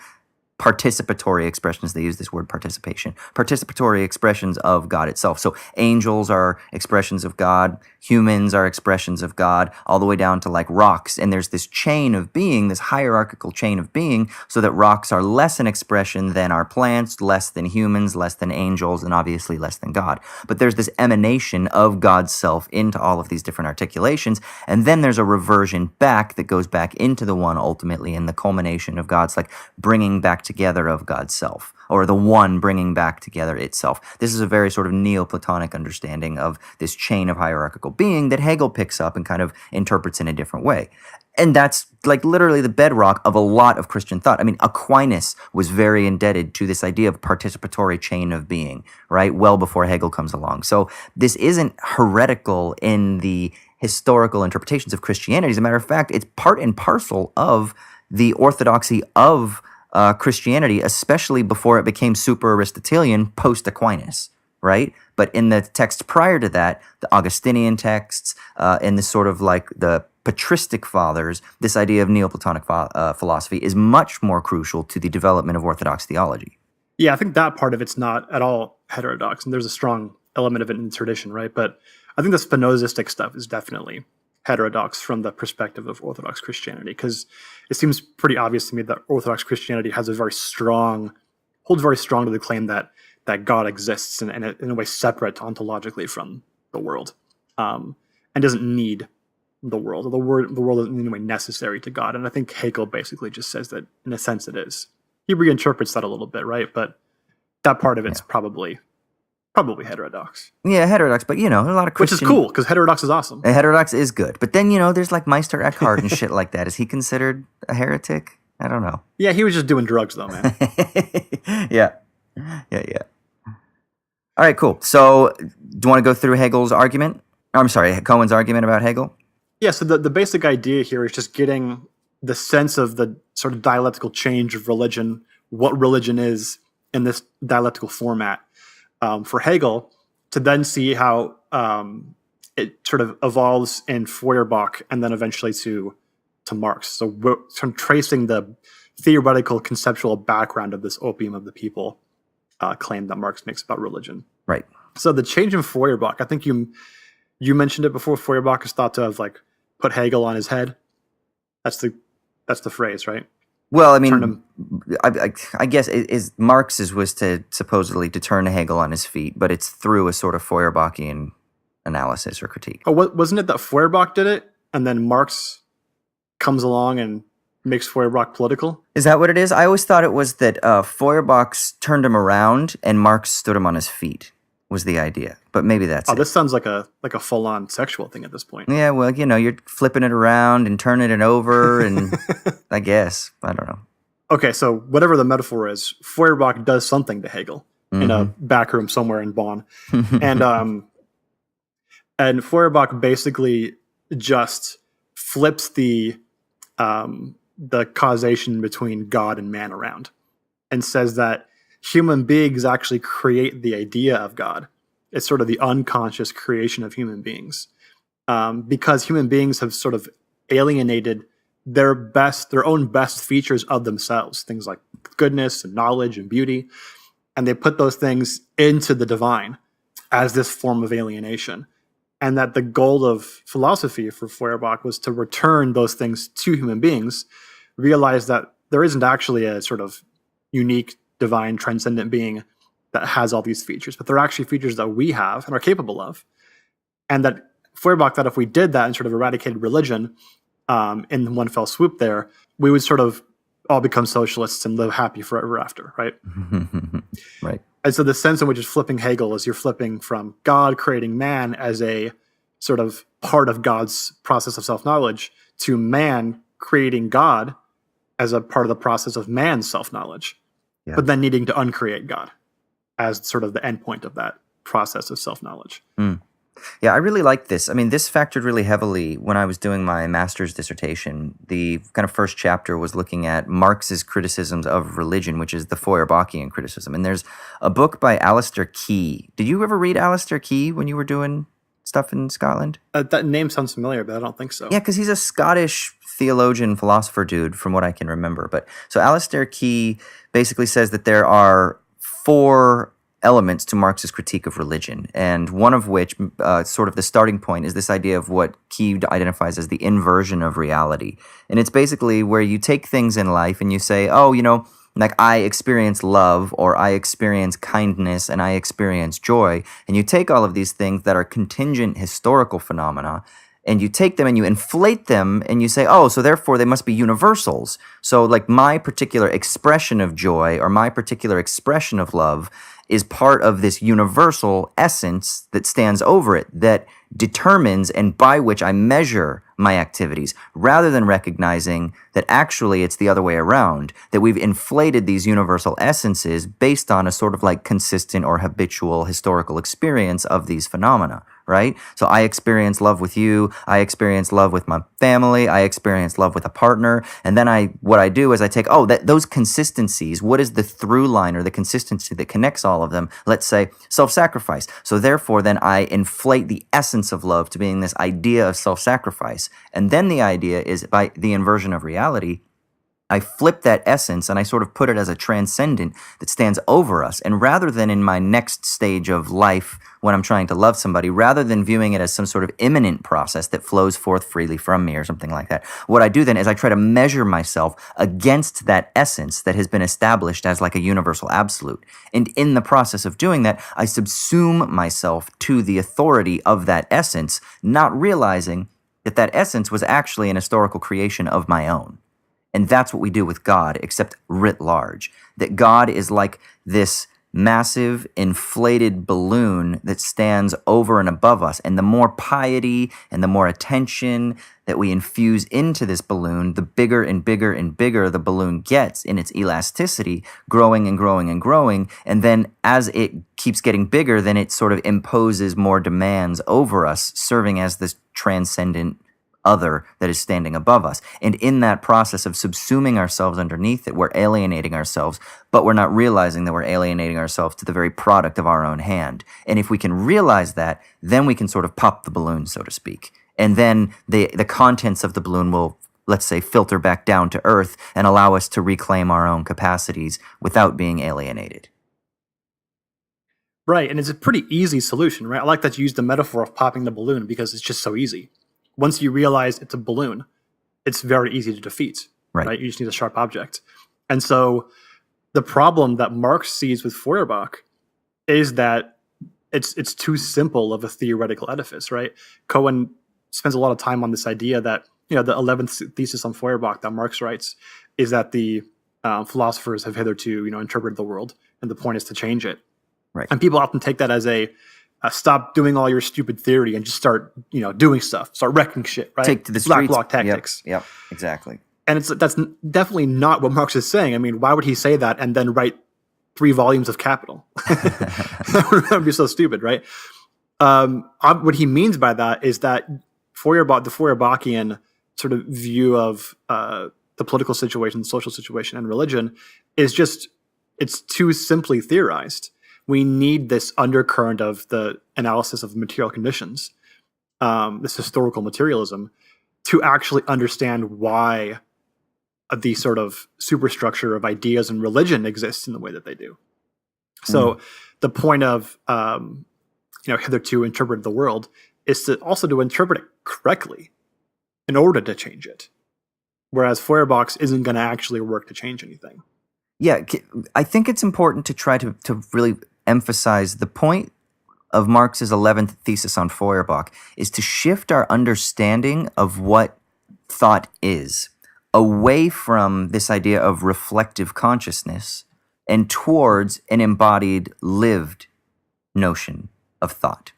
participatory expressions. They use this word participation. Participatory expressions of God itself. So angels are expressions of God, humans are expressions of God, all the way down to like rocks. And there's this chain of being, this hierarchical chain of being, so that rocks are less an expression than our plants, less than humans, less than angels, and obviously less than God. But there's this emanation of God's self into all of these different articulations. And then there's a reversion back that goes back into the one ultimately, in the culmination of God's like bringing back together of God's self, or the one bringing back together itself. This is a very sort of Neoplatonic understanding of this chain of hierarchical being that Hegel picks up and kind of interprets in a different way. And that's like literally the bedrock of a lot of Christian thought. I mean, Aquinas was very indebted to this idea of participatory chain of being, right? Well before Hegel comes along. So this isn't heretical in the historical interpretations of Christianity. As a matter of fact, it's part and parcel of the orthodoxy of Christianity, especially before it became super Aristotelian post-Aquinas, right? But in the text prior to that, the Augustinian texts, and the sort of like the patristic fathers, this idea of Neoplatonic philosophy is much more crucial to the development of Orthodox theology. Yeah, I think that part of it's not at all heterodox, and there's a strong element of it in the tradition, right? But I think the Spinozistic stuff is definitely heterodox from the perspective of Orthodox Christianity, because it seems pretty obvious to me that Orthodox Christianity holds very strong to the claim that God exists in a way separate ontologically from the world, and doesn't need the world. The world isn't in any way necessary to God. And I think Hegel basically just says that in a sense it is. He reinterprets that a little bit, right? But that part of it's probably heterodox. Yeah, heterodox, but a lot of Christian... Which is cool, because heterodox is awesome. Heterodox is good. But then, there's like Meister Eckhart and shit like that. Is he considered a heretic? I don't know. Yeah, he was just doing drugs though, man. Yeah. All right, cool. So, do you want to go through Hegel's argument? I'm sorry, Cohen's argument about Hegel? Yeah, so the basic idea here is just getting the sense of the sort of dialectical change of religion, what religion is in this dialectical format, for Hegel, to then see how it sort of evolves in Feuerbach and then eventually to Marx. So we're sort of tracing the theoretical conceptual background of this opium of the people claim that Marx makes about religion. Right. So the change in Feuerbach, I think you mentioned it before. Feuerbach is thought to have like put Hegel on his head. That's the phrase, right? Well, I mean, I guess Marx's was to supposedly to turn Hegel on his feet, but it's through a sort of Feuerbachian analysis or critique. Oh, wasn't it that Feuerbach did it, and then Marx comes along and makes Feuerbach political? Is that what it is? I always thought it was that Feuerbach turned him around and Marx stood him on his feet, was the idea. But maybe that's it. This sounds like a full-on sexual thing at this point. Yeah, well, you're flipping it around and turning it over, and I guess. I don't know. Okay, so whatever the metaphor is, Feuerbach does something to Hegel in a back room somewhere in Bonn. And Feuerbach basically just flips the causation between God and man around and says that human beings actually create the idea of God. It's sort of the unconscious creation of human beings, because human beings have sort of alienated their own best features of themselves, things like goodness and knowledge and beauty, and they put those things into the divine as this form of alienation. And that the goal of philosophy for Feuerbach was to return those things to human beings, realize that there isn't actually a sort of unique, divine, transcendent being that has all these features, but they're actually features that we have and are capable of. And that Feuerbach thought if we did that and sort of eradicated religion in one fell swoop there, we would sort of all become socialists and live happy forever after, right? Right. And so the sense in which it's flipping Hegel is you're flipping from God creating man as a sort of part of God's process of self-knowledge to man creating God as a part of the process of man's self-knowledge, but then needing to uncreate God as sort of the endpoint of that process of self-knowledge. Yeah, I really like this. I mean, this factored really heavily when I was doing my master's dissertation. The kind of first chapter was looking at Marx's criticisms of religion, which is the Feuerbachian criticism. And there's a book by Alistair Key. Did you ever read Alistair Key when you were doing stuff in Scotland? That name sounds familiar, but I don't think so. Yeah, because he's a Scottish theologian, philosopher dude, from what I can remember. But so Alistair Key basically says that there are 4 elements to Marx's critique of religion, and one of which, sort of the starting point, is this idea of what Key identifies as the inversion of reality. And it's basically where you take things in life and you say, oh, like I experience love, or I experience kindness, and I experience joy, and you take all of these things that are contingent historical phenomena, and you take them and you inflate them and you say, oh, so therefore they must be universals. So like my particular expression of joy or my particular expression of love is part of this universal essence that stands over it, that determines and by which I measure my activities, rather than recognizing that actually it's the other way around, that we've inflated these universal essences based on a sort of like consistent or habitual historical experience of these phenomena, right? So I experience love with you, I experience love with my family, I experience love with a partner, and then what I do is I take, those consistencies, what is the through line or the consistency that connects all of them? Let's say self-sacrifice. So therefore then I inflate the essence of love to being this idea of self-sacrifice. And then the idea is, by the inversion of reality, I flip that essence and I sort of put it as a transcendent that stands over us. And rather than in my next stage of life when I'm trying to love somebody, rather than viewing it as some sort of imminent process that flows forth freely from me or something like that, what I do then is I try to measure myself against that essence that has been established as like a universal absolute. And in the process of doing that, I subsume myself to the authority of that essence, not realizing that that essence was actually an historical creation of my own. And that's what we do with God, except writ large. That God is like this massive inflated balloon that stands over and above us. And the more piety and the more attention that we infuse into this balloon, the bigger and bigger and bigger the balloon gets in its elasticity, growing and growing and growing. And then as it keeps getting bigger, then it sort of imposes more demands over us, serving as this transcendent other that is standing above us. And in that process of subsuming ourselves underneath it, we're alienating ourselves, but we're not realizing that we're alienating ourselves to the very product of our own hand. And if we can realize that, then we can sort of pop the balloon, so to speak. And then the contents of the balloon will, let's say, filter back down to earth and allow us to reclaim our own capacities without being alienated. Right, and it's a pretty easy solution, right? I like that you used the metaphor of popping the balloon because it's just so easy. Once you realize it's a balloon, it's very easy to defeat, right? You just need a sharp object. And so the problem that Marx sees with Feuerbach is that it's too simple of a theoretical edifice, right? Cohen spends a lot of time on this idea that, the 11th thesis on Feuerbach that Marx writes is that the philosophers have hitherto, interpreted the world, and the point is to change it. Right. And people often take that as a stop doing all your stupid theory and just start, doing stuff. Start wrecking shit, right? Take to the Black streets. bloc tactics. Yep, exactly. And that's definitely not what Marx is saying. I mean, why would he say that and then write 3 volumes of Capital? That would be so stupid, right? What he means by that is that the Feuerbachian sort of view of the political situation, social situation, and religion is just, it's too simply theorized. We need this undercurrent of the analysis of material conditions, this historical materialism, to actually understand why the sort of superstructure of ideas and religion exists in the way that they do. So the point of, hitherto interpret the world is to also to interpret it correctly in order to change it. Whereas Feuerbach's isn't going to actually work to change anything. Yeah, I think it's important to try to really emphasize the point of Marx's 11th thesis on Feuerbach is to shift our understanding of what thought is away from this idea of reflective consciousness and towards an embodied, lived notion of thought.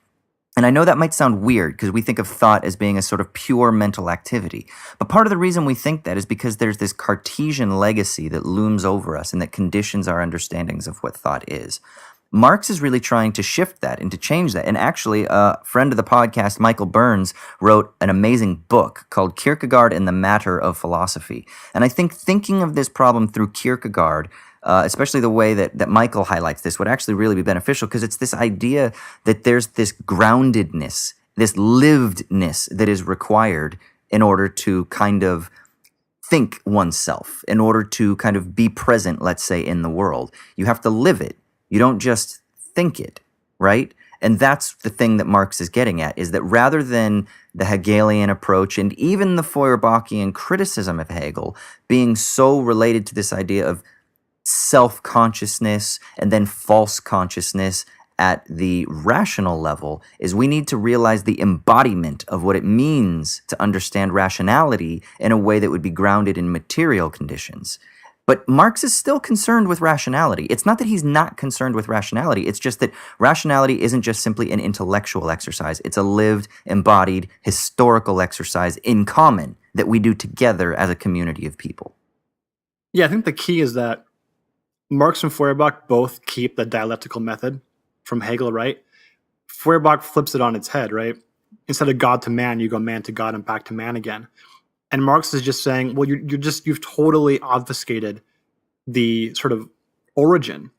And I know that might sound weird because we think of thought as being a sort of pure mental activity. But part of the reason we think that is because there's this Cartesian legacy that looms over us and that conditions our understandings of what thought is. Marx is really trying to shift that and to change that. And actually, a friend of the podcast, Michael Burns, wrote an amazing book called Kierkegaard and the Matter of Philosophy. And I think thinking of this problem through Kierkegaard, especially the way that Michael highlights this, would actually really be beneficial because it's this idea that there's this groundedness, this livedness that is required in order to kind of think oneself, in order to kind of be present, let's say, in the world. You have to live it. You don't just think it, right? And that's the thing that Marx is getting at, is that rather than the Hegelian approach and even the Feuerbachian criticism of Hegel being so related to this idea of self-consciousness and then false consciousness at the rational level, is we need to realize the embodiment of what it means to understand rationality in a way that would be grounded in material conditions. But Marx is still concerned with rationality. It's not that he's not concerned with rationality. It's just that rationality isn't just simply an intellectual exercise. It's a lived, embodied, historical exercise in common that we do together as a community of people. Yeah, I think the key is that Marx and Feuerbach both keep the dialectical method from Hegel, right? Feuerbach flips it on its head, right? Instead of God to man, you go man to God and back to man again. And Marx is just saying, well, you've totally obfuscated the sort of origin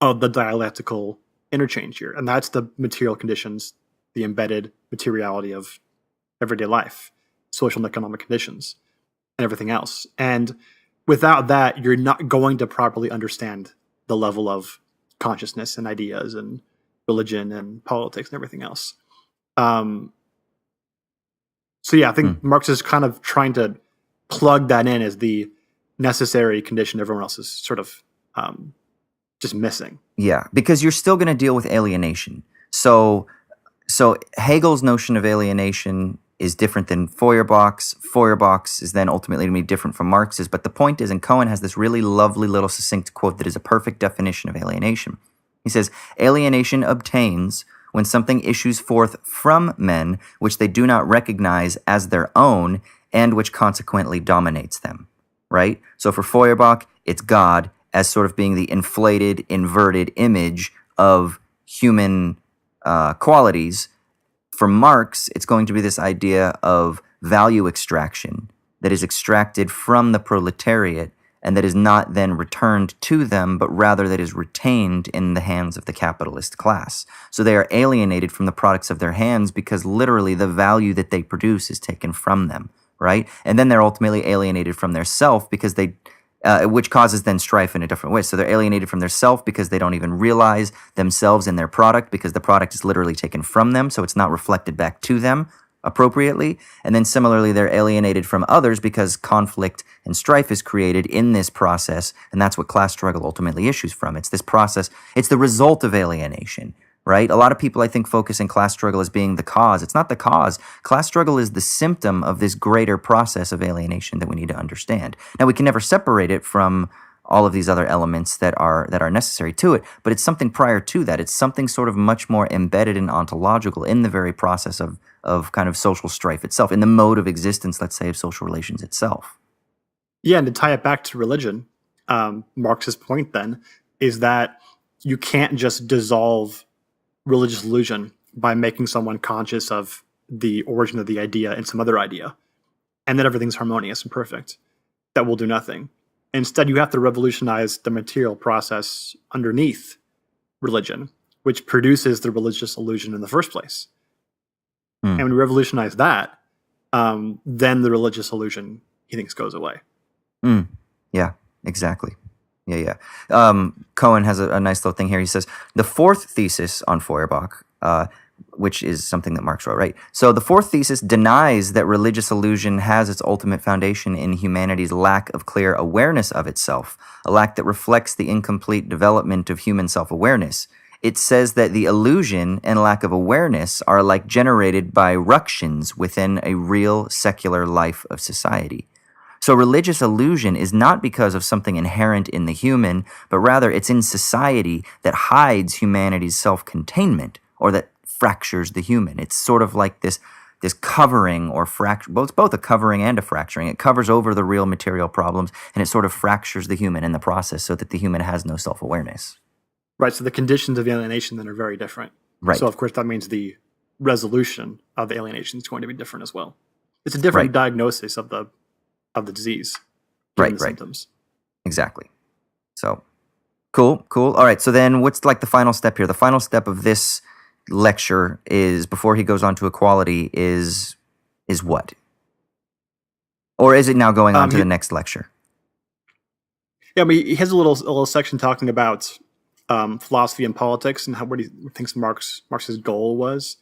of the dialectical interchange here. And that's the material conditions, the embedded materiality of everyday life, social and economic conditions, and everything else. And without that, you're not going to properly understand the level of consciousness and ideas and religion and politics and everything else. So yeah, I think Marx is kind of trying to plug that in as the necessary condition everyone else is sort of just missing. Yeah, because you're still going to deal with alienation. So Hegel's notion of alienation is different than Feuerbach's. Feuerbach's is then ultimately going to be different from Marx's. But the point is, and Cohen has this really lovely little succinct quote that is a perfect definition of alienation. He says, alienation obtains when something issues forth from men which they do not recognize as their own and which consequently dominates them, right? So for Feuerbach, it's God as sort of being the inflated, inverted image of human qualities. For Marx, it's going to be this idea of value extraction that is extracted from the proletariat and that is not then returned to them, but rather that is retained in the hands of the capitalist class. So they are alienated from the products of their hands because literally the value that they produce is taken from them, right? And then they're ultimately alienated from their self because they, which causes then strife in a different way. So they're alienated from their self because they don't even realize themselves in their product because the product is literally taken from them, so it's not reflected back to them appropriately. And then similarly, they're alienated from others because conflict and strife is created in this process, and that's what class struggle ultimately issues from. It's this process, it's the result of alienation, right? A lot of people, I think, focus in class struggle as being the cause. It's not the cause. Class struggle is the symptom of this greater process of alienation that we need to understand. Now, we can never separate it from all of these other elements that are necessary to it, but it's something prior to that. It's something sort of much more embedded and ontological in the very process of kind of social strife itself, in the mode of existence, let's say, of social relations itself. Yeah, and to tie it back to religion, Marx's point then is that you can't just dissolve religious illusion by making someone conscious of the origin of the idea and some other idea, and that everything's harmonious and perfect. That will do nothing. Instead, you have to revolutionize the material process underneath religion, which produces the religious illusion in the first place. And when you revolutionize that, then the religious illusion, he thinks, goes away. Yeah, exactly. Yeah. Cohen has a nice little thing here. He says, the fourth thesis on Feuerbach, which is something that Marx wrote, right? So the fourth thesis denies that religious illusion has its ultimate foundation in humanity's lack of clear awareness of itself, a lack that reflects the incomplete development of human self-awareness. It says that the illusion and lack of awareness are like generated by ructions within a real secular life of society. So religious illusion is not because of something inherent in the human, but rather it's in society that hides humanity's self-containment, or that fractures the human. It's sort of like this covering or fracture. Well, it's both a covering and a fracturing. It covers over the real material problems, and it sort of fractures the human in the process so that the human has no self-awareness. Right, so the conditions of alienation then are very different. Right. So, of course, that means the resolution of the alienation is going to be different as well. It's a different diagnosis of the disease. Right. Symptoms. Exactly. So, cool. All right, so then what's like the final step here? The final step of this lecture is, before he goes on to equality, is what? Or is it now going on to the next lecture? Yeah, but he has a little section talking about philosophy and politics and what he thinks Marx's goal was,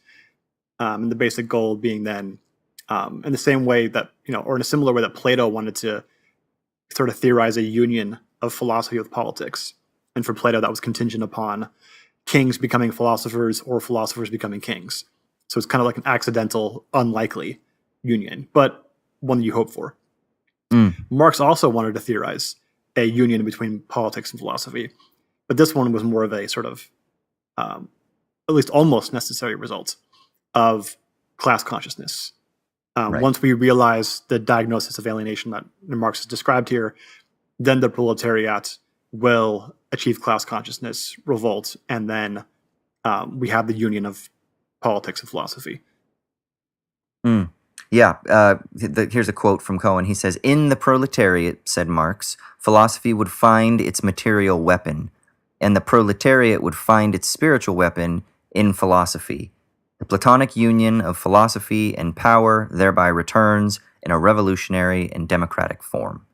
and the basic goal being then, in the same way that, or in a similar way that Plato wanted to sort of theorize a union of philosophy with politics, and for Plato that was contingent upon kings becoming philosophers or philosophers becoming kings. So it's kind of like an accidental, unlikely union, but one that you hope for. Marx also wanted to theorize a union between politics and philosophy, but this one was more of a sort of, at least almost necessary result of class consciousness. Once we realize the diagnosis of alienation that Marx has described here, then the proletariat will achieve class consciousness, revolt, and then we have the union of politics and philosophy. Yeah, here's a quote from Cohen. He says, "In the proletariat, said Marx, philosophy would find its material weapon, and the proletariat would find its spiritual weapon in philosophy. The Platonic union of philosophy and power thereby returns in a revolutionary and democratic form."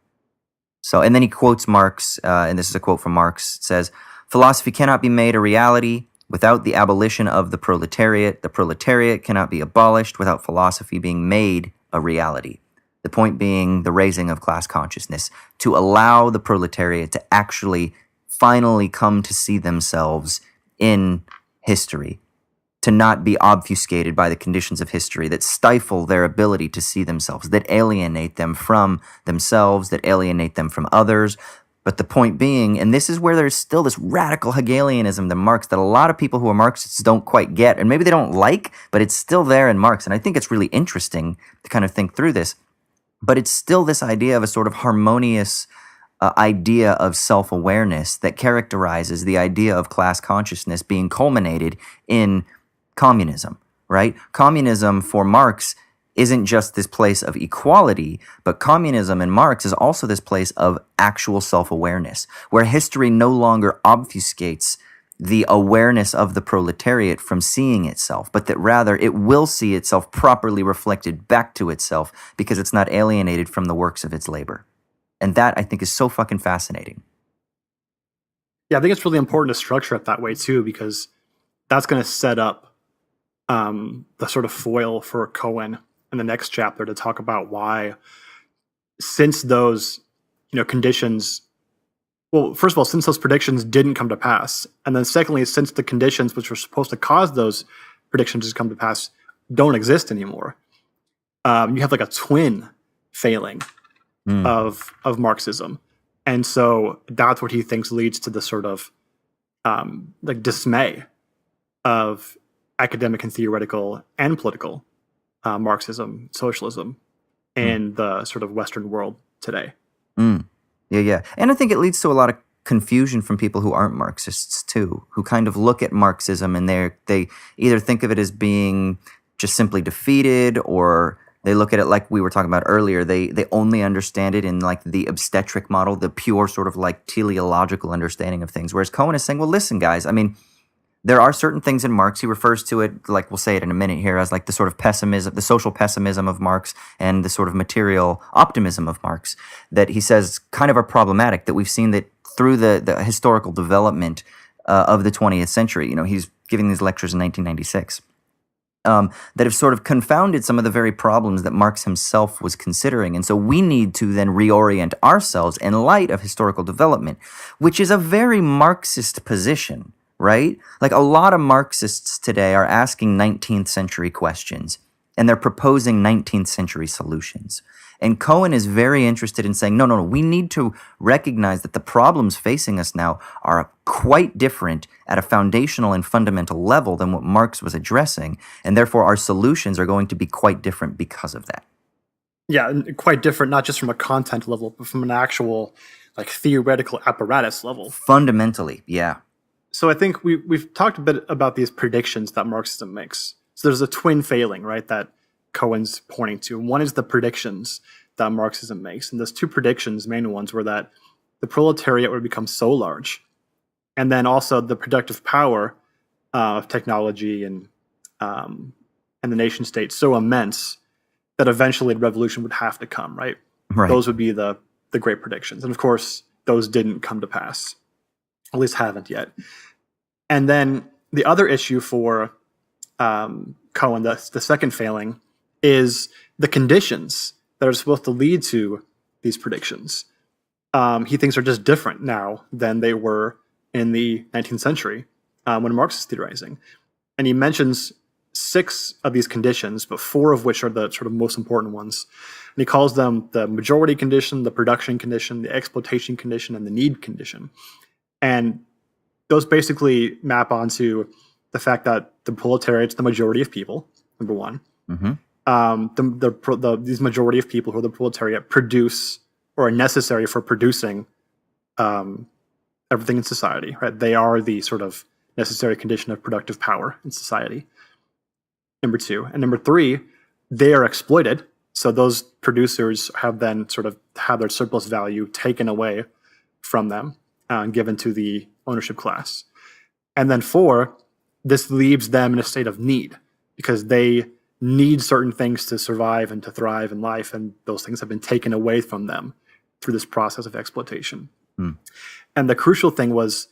So, and then he quotes Marx, and this is a quote from Marx. It says, "Philosophy cannot be made a reality without the abolition of the proletariat. The proletariat cannot be abolished without philosophy being made a reality." The point being the raising of class consciousness to allow the proletariat to actually finally come to see themselves in history, to not be obfuscated by the conditions of history that stifle their ability to see themselves, that alienate them from themselves, that alienate them from others. But the point being, and this is where there's still this radical Hegelianism to Marx that a lot of people who are Marxists don't quite get, and maybe they don't like, but it's still there in Marx. And I think it's really interesting to kind of think through this. But it's still this idea of a sort of harmonious idea of self-awareness that characterizes the idea of class consciousness being culminated in communism, right? Communism for Marx isn't just this place of equality, but communism in Marx is also this place of actual self-awareness, where history no longer obfuscates the awareness of the proletariat from seeing itself, but that rather it will see itself properly reflected back to itself because it's not alienated from the works of its labor. And that, I think, is so fucking fascinating. Yeah, I think it's really important to structure it that way too, because that's going to set up the sort of foil for Cohen in the next chapter to talk about why, since those conditions, well, first of all, since those predictions didn't come to pass, and then secondly, since the conditions which were supposed to cause those predictions to come to pass don't exist anymore, you have like a twin failing of Marxism. And so that's what he thinks leads to the sort of like dismay of academic and theoretical and political Marxism, socialism, in the sort of Western world today. Yeah. And I think it leads to a lot of confusion from people who aren't Marxists too, who kind of look at Marxism and they either think of it as being just simply defeated, or they look at it like we were talking about earlier. They only understand it in like the obstetric model, the pure sort of like teleological understanding of things. Whereas Cohen is saying, well, listen, guys, I mean, there are certain things in Marx. He refers to it, like we'll say it in a minute here, as like the sort of pessimism, the social pessimism of Marx and the sort of material optimism of Marx, that he says kind of are problematic, that we've seen that through the historical development of the 20th century. He's giving these lectures in 1996. That have sort of confounded some of the very problems that Marx himself was considering. And so we need to then reorient ourselves in light of historical development, which is a very Marxist position, right? Like a lot of Marxists today are asking 19th century questions, and they're proposing 19th century solutions. And Cohen is very interested in saying, no, we need to recognize that the problems facing us now are quite different at a foundational and fundamental level than what Marx was addressing, and therefore our solutions are going to be quite different because of that. Yeah, and quite different, not just from a content level, but from an actual like theoretical apparatus level. Fundamentally, yeah. So I think we've talked a bit about these predictions that Marxism makes. So there's a twin failing, right, that Cohen's pointing to. One is the predictions that Marxism makes. And those two predictions, main ones, were that the proletariat would become so large, and then also the productive power of technology and the nation state so immense that eventually the revolution would have to come, right? Those would be the great predictions. And of course, those didn't come to pass. At least haven't yet. And then the other issue for Cohen, the second failing, is the conditions that are supposed to lead to these predictions. He thinks are just different now than they were in the 19th century when Marx is theorizing. And he mentions 6 of these conditions, but 4 of which are the sort of most important ones. And he calls them the majority condition, the production condition, the exploitation condition, and the need condition. And those basically map onto the fact that the proletariat's the majority of people, number one. These majority of people who are the proletariat produce or are necessary for producing everything in society, right? They are the sort of necessary condition of productive power in society. Number 2. And number 3, they are exploited. So those producers have then sort of had their surplus value taken away from them and given to the ownership class. And then 4, this leaves them in a state of need because they need certain things to survive and to thrive in life, and those things have been taken away from them through this process of exploitation. And the crucial thing was,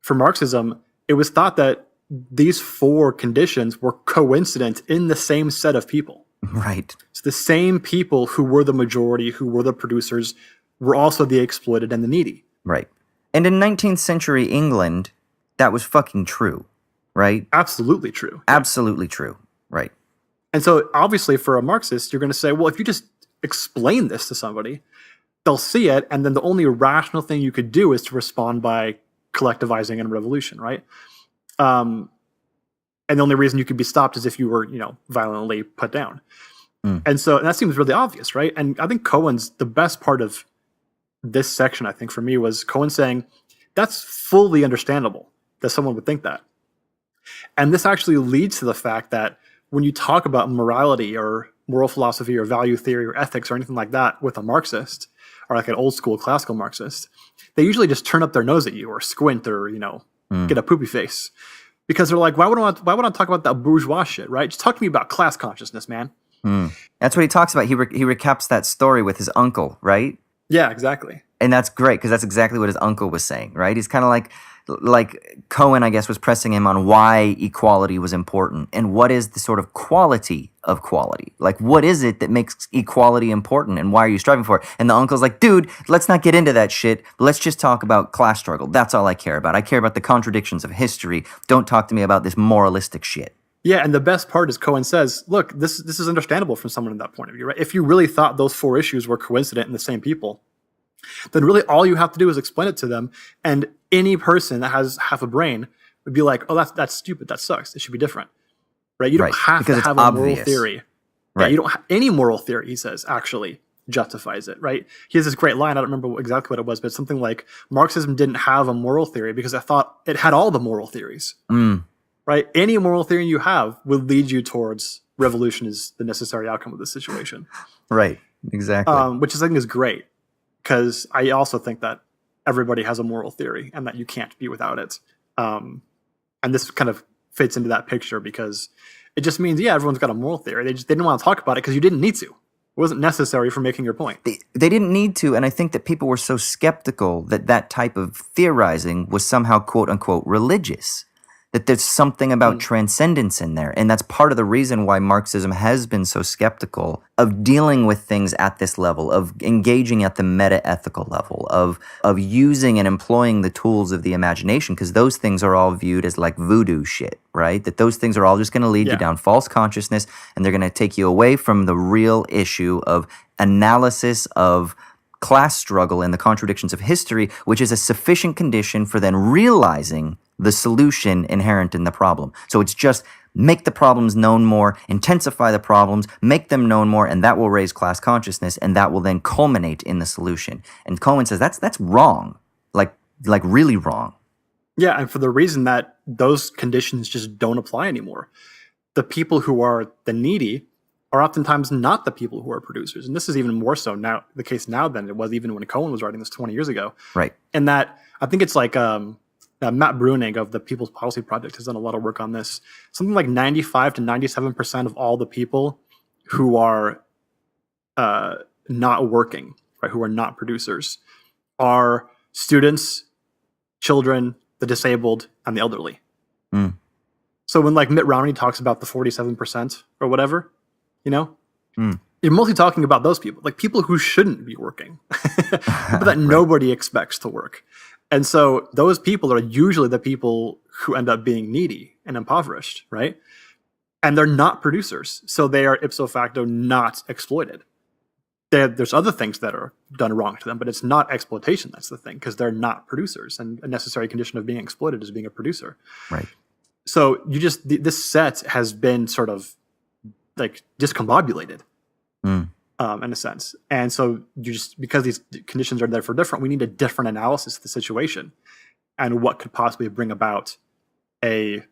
for Marxism, it was thought that these four conditions were coincident in the same set of people. Right. So the same people who were the majority, who were the producers, were also the exploited and the needy. Right. And in 19th century England, that was fucking true, right? Absolutely true. Absolutely true. Right. And so obviously for a Marxist, you're going to say, well, if you just explain this to somebody, they'll see it, and then the only rational thing you could do is to respond by collectivizing in revolution, right? And the only reason you could be stopped is if you were, violently put down. And so that seems really obvious, right? And I think Cohen's, the best part of this section, I think, for me, was Cohen saying, that's fully understandable that someone would think that. And this actually leads to the fact that when you talk about morality or moral philosophy or value theory or ethics or anything like that with a Marxist, or like an old school classical Marxist, they usually just turn up their nose at you or squint or, get a poopy face. Because they're like, why would I talk about that bourgeois shit, right? Just talk to me about class consciousness, man. That's what he talks about. He recaps that story with his uncle, right? Yeah, exactly. And that's great because that's exactly what his uncle was saying, right? He's kind of like Cohen, I guess, was pressing him on why equality was important and what is the sort of quality of quality. Like, what is it that makes equality important and why are you striving for it? And the uncle's like, dude, let's not get into that shit. Let's just talk about class struggle. That's all I care about. I care about the contradictions of history. Don't talk to me about this moralistic shit. Yeah, and the best part is Cohen says, look, this is understandable from someone in that point of view, right? If you really thought those four issues were coincident in the same people, then really all you have to do is explain it to them, and any person that has half a brain would be like, oh, that's stupid, that sucks, it should be different, right? You don't have to have a moral theory. Right. Yeah, you don't any moral theory, he says, actually justifies it, right? He has this great line, I don't remember exactly what it was, but it's something like, Marxism didn't have a moral theory because I thought it had all the moral theories. Right? Any moral theory you have will lead you towards revolution is the necessary outcome of this situation. Right. Exactly. Which I think is great, because I also think that everybody has a moral theory and that you can't be without it. And this kind of fits into that picture because it just means, yeah, everyone's got a moral theory. They didn't want to talk about it because you didn't need to. It wasn't necessary for making your point. They didn't need to, and I think that people were so skeptical that type of theorizing was somehow quote unquote religious. That there's something about transcendence in there. And that's part of the reason why Marxism has been so skeptical of dealing with things at this level, of engaging at the meta-ethical level, of using and employing the tools of the imagination, because those things are all viewed as like voodoo shit, right? That those things are all just going to lead you down false consciousness, and they're going to take you away from the real issue of analysis of class struggle and the contradictions of history, which is a sufficient condition for then realizing the solution inherent in the problem. So it's just make the problems known more, intensify the problems, make them known more, and that will raise class consciousness, and that will then culminate in the solution. And Cohen says that's wrong, like really wrong. Yeah, and for the reason that those conditions just don't apply anymore. The people who are the needy are oftentimes not the people who are producers. And this is even more so now the case now than it was even when Cohen was writing this 20 years ago. Right. And that, I think it's like Matt Bruning of the People's Policy Project has done a lot of work on this. Something like 95 to 97% of all the people who are not working, right, who are not producers, are students, children, the disabled, and the elderly. So when like Mitt Romney talks about the 47% or whatever, you're mostly talking about those people, like people who shouldn't be working, but that nobody expects to work. And so those people are usually the people who end up being needy and impoverished, right? And they're not producers. So they are ipso facto not exploited. There's other things that are done wrong to them, but it's not exploitation. That's the thing, because they're not producers. And a necessary condition of being exploited is being a producer. Right. So this set has been sort of like discombobulated in a sense. And so because these conditions are therefore different, we need a different analysis of the situation and what could possibly bring about a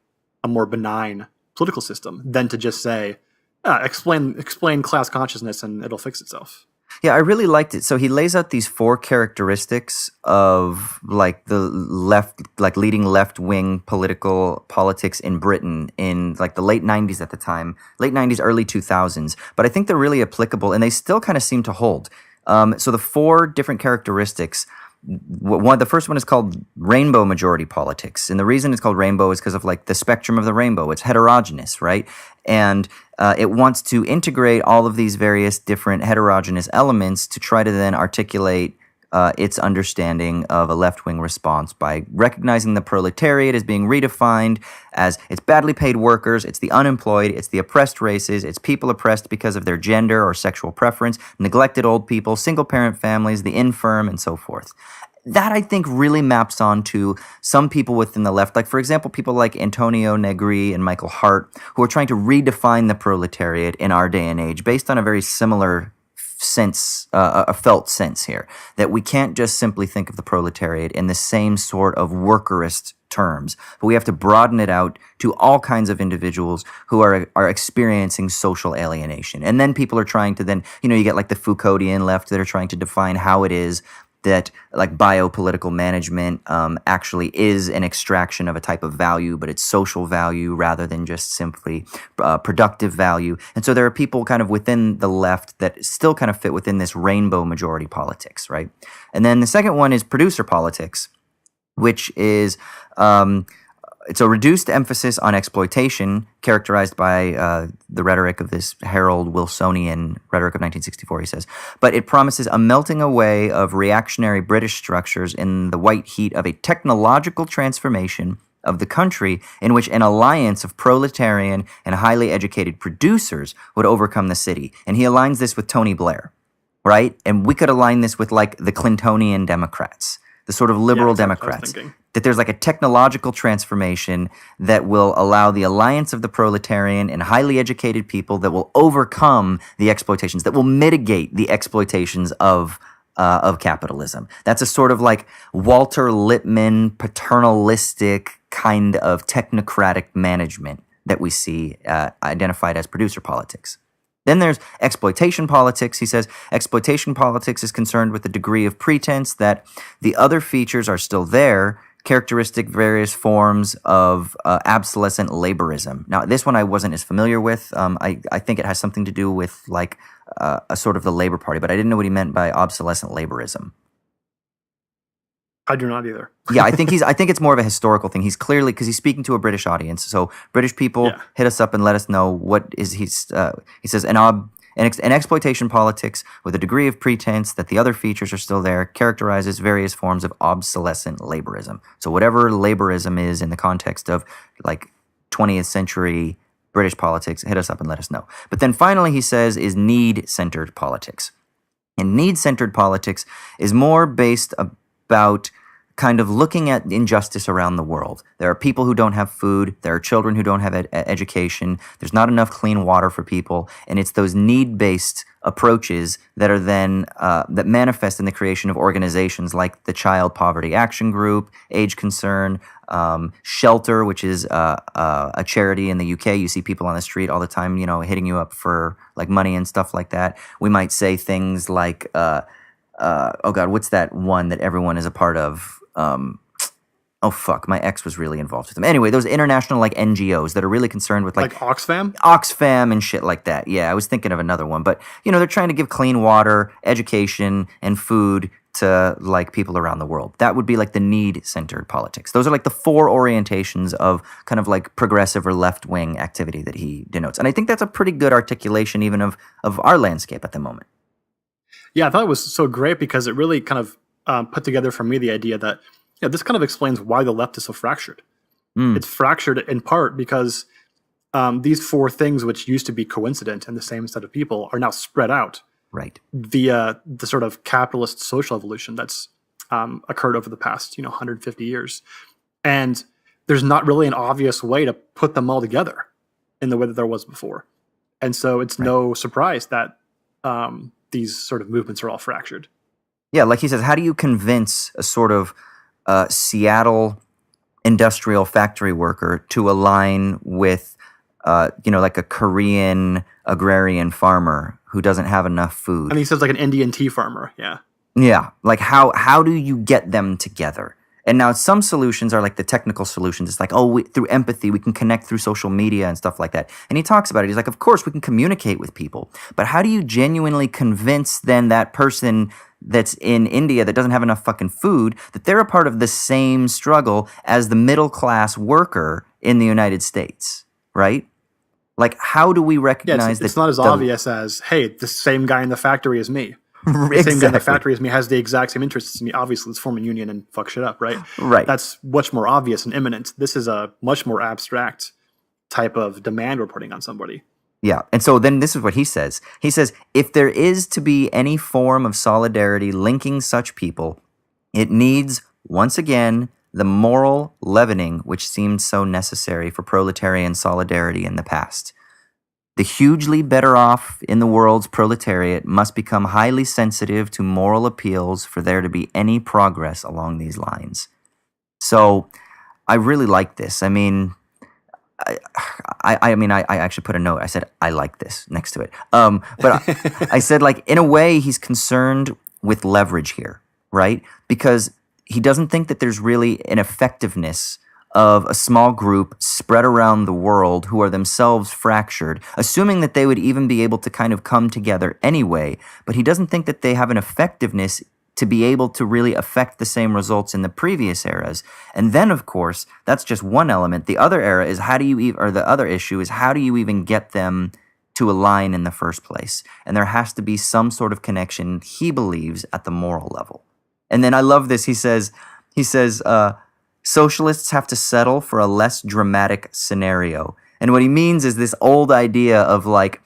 more benign political system than to just say, explain class consciousness and it'll fix itself. Yeah, I really liked it. So he lays out these 4 characteristics of like the left, like leading left-wing politics in Britain in like the late 90s at the time, late 90s, early 2000s. But I think they're really applicable and they still kind of seem to hold. So the four different characteristics. The first one is called rainbow majority politics, and the reason it's called rainbow is because of like the spectrum of the rainbow. It's heterogeneous, right? And it wants to integrate all of these various different heterogeneous elements to try to then articulate its understanding of a left-wing response by recognizing the proletariat as being redefined as it's badly paid workers, it's the unemployed, it's the oppressed races, it's people oppressed because of their gender or sexual preference, neglected old people, single-parent families, the infirm, and so forth. That, I think, really maps onto some people within the left, like, for example, people like Antonio Negri and Michael Hart, who are trying to redefine the proletariat in our day and age based on a very similar sense, a felt sense here, that we can't just simply think of the proletariat in the same sort of workerist terms, but we have to broaden it out to all kinds of individuals who are experiencing social alienation. And then people are trying to then, you get like the Foucauldian left that are trying to define how it is that like biopolitical management actually is an extraction of a type of value, but it's social value rather than just simply productive value. And so there are people kind of within the left that still kind of fit within this rainbow majority politics, right? And then the second one is producer politics, which is it's a reduced emphasis on exploitation, characterized by the rhetoric of this Harold Wilsonian rhetoric of 1964, he says. But it promises a melting away of reactionary British structures in the white heat of a technological transformation of the country in which an alliance of proletarian and highly educated producers would overcome the city. And he aligns this with Tony Blair, right? And we could align this with like the Clintonian Democrats, the sort of liberal Democrats, that there's like a technological transformation that will allow the alliance of the proletarian and highly educated people that will overcome the exploitations, that will mitigate the exploitations of capitalism. That's a sort of like Walter Lippmann paternalistic kind of technocratic management that we see identified as producer politics. Then there's exploitation politics. He says exploitation politics is concerned with the degree of pretense that the other features are still there, characteristic various forms of obsolescent laborism. Now, this one I wasn't as familiar with. I think it has something to do with like a sort of the Labor Party, but I didn't know what he meant by obsolescent laborism. I do not either. Yeah, I think it's more of a historical thing. He's clearly, because he's speaking to a British audience. So British people, hit us up and let us know what is he says an exploitation politics with a degree of pretense that the other features are still there characterizes various forms of obsolescent laborism. So whatever laborism is in the context of like 20th century British politics, hit us up and let us know. But then finally he says is need-centered politics. And need-centered politics is more based about kind of looking at injustice around the world. There are people who don't have food. There are children who don't have education. There's not enough clean water for people. And it's those need-based approaches that are then, that manifest in the creation of organizations like the Child Poverty Action Group, Age Concern, Shelter, which is a charity in the UK. You see people on the street all the time, hitting you up for like money and stuff like that. We might say things like, oh God, what's that one that everyone is a part of? Oh fuck, my ex was really involved with them. Anyway, those international like NGOs that are really concerned with like Oxfam and shit like that. Yeah, I was thinking of another one, but they're trying to give clean water, education, and food to like people around the world. That would be like the need-centered politics. Those are like the four orientations of kind of like progressive or left-wing activity that he denotes. And I think that's a pretty good articulation even of our landscape at the moment. Yeah, I thought it was so great because it really kind of put together for me the idea that this kind of explains why the left is so fractured. It's fractured in part because these four things, which used to be coincident in the same set of people, are now spread out via the sort of capitalist social evolution that's occurred over the past 150 years. And there's not really an obvious way to put them all together in the way that there was before. And so it's no surprise that these sort of movements are all fractured. Yeah, like he says, how do you convince a sort of Seattle industrial factory worker to align with, like a Korean agrarian farmer who doesn't have enough food? And he says like an Indian tea farmer, yeah. Yeah, like how do you get them together? And now some solutions are like the technical solutions. It's like, oh, through empathy, we can connect through social media and stuff like that. And he talks about it. He's like, of course, we can communicate with people. But how do you genuinely convince then that person that's in India that doesn't have enough fucking food that they're a part of the same struggle as the middle class worker in the United States, right? Like, how do we recognize it's not as obvious as, hey, the same guy in the factory as me. The same guy in the factory as me has the exact same interests as me. Obviously, let's form a union and fuck shit up, right? Right. That's much more obvious and imminent. This is a much more abstract type of demand we're putting on somebody. Yeah. And so then this is what he says. He says, if there is to be any form of solidarity linking such people, it needs, once again, the moral leavening which seemed so necessary for proletarian solidarity in the past. The hugely better off in the world's proletariat must become highly sensitive to moral appeals for there to be any progress along these lines. So I really like this. I mean, I actually put a note. I said, I like this next to it. But I said, like, in a way, he's concerned with leverage here, right? Because he doesn't think that there's really an effectiveness of a small group spread around the world who are themselves fractured, assuming that they would even be able to kind of come together anyway. But he doesn't think that they have an effectiveness to be able to really affect the same results in the previous eras. And then, of course, that's just one element. The other era is the other issue is how do you even get them to align in the first place? And there has to be some sort of connection, he believes, at the moral level. And then I love this. He says, socialists have to settle for a less dramatic scenario. And what he means is this old idea of like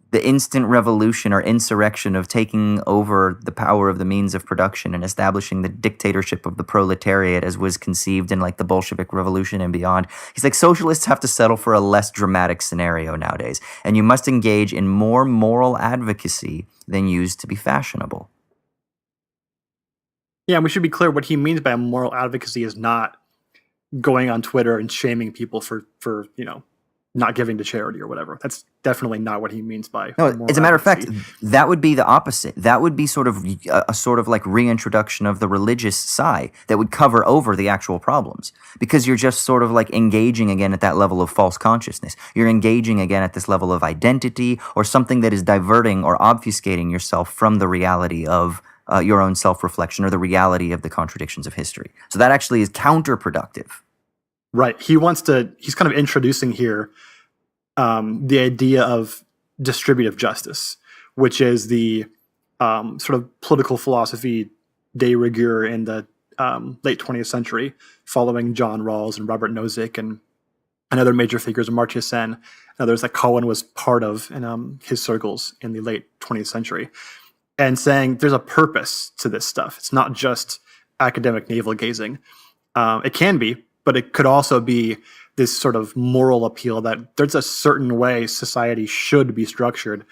the instant revolution or insurrection of taking over the power of the means of production and establishing the dictatorship of the proletariat as was conceived in like the Bolshevik Revolution and beyond. He's like, socialists have to settle for a less dramatic scenario nowadays. And you must engage in more moral advocacy than used to be fashionable. Yeah, and we should be clear what he means by moral advocacy is not going on Twitter and shaming people for not giving to charity or whatever. That's definitely not what he means by no. As a matter of fact, that would be the opposite. That would be sort of a sort of like reintroduction of the religious side that would cover over the actual problems, because you're just sort of like engaging again at that level of false consciousness. You're engaging again at this level of identity or something that is diverting or obfuscating yourself from the reality of your own self-reflection or the reality of the contradictions of history. So that actually is counterproductive. Right. He's kind of introducing here the idea of distributive justice, which is the sort of political philosophy de rigueur in the late 20th century, following John Rawls and Robert Nozick and other major figures, Amartya Sen, and others that Cohen was part of in his circles in the late 20th century. And saying there's a purpose to this stuff. It's not just academic navel-gazing. It can be, but it could also be this sort of moral appeal that there's a certain way society should be structured,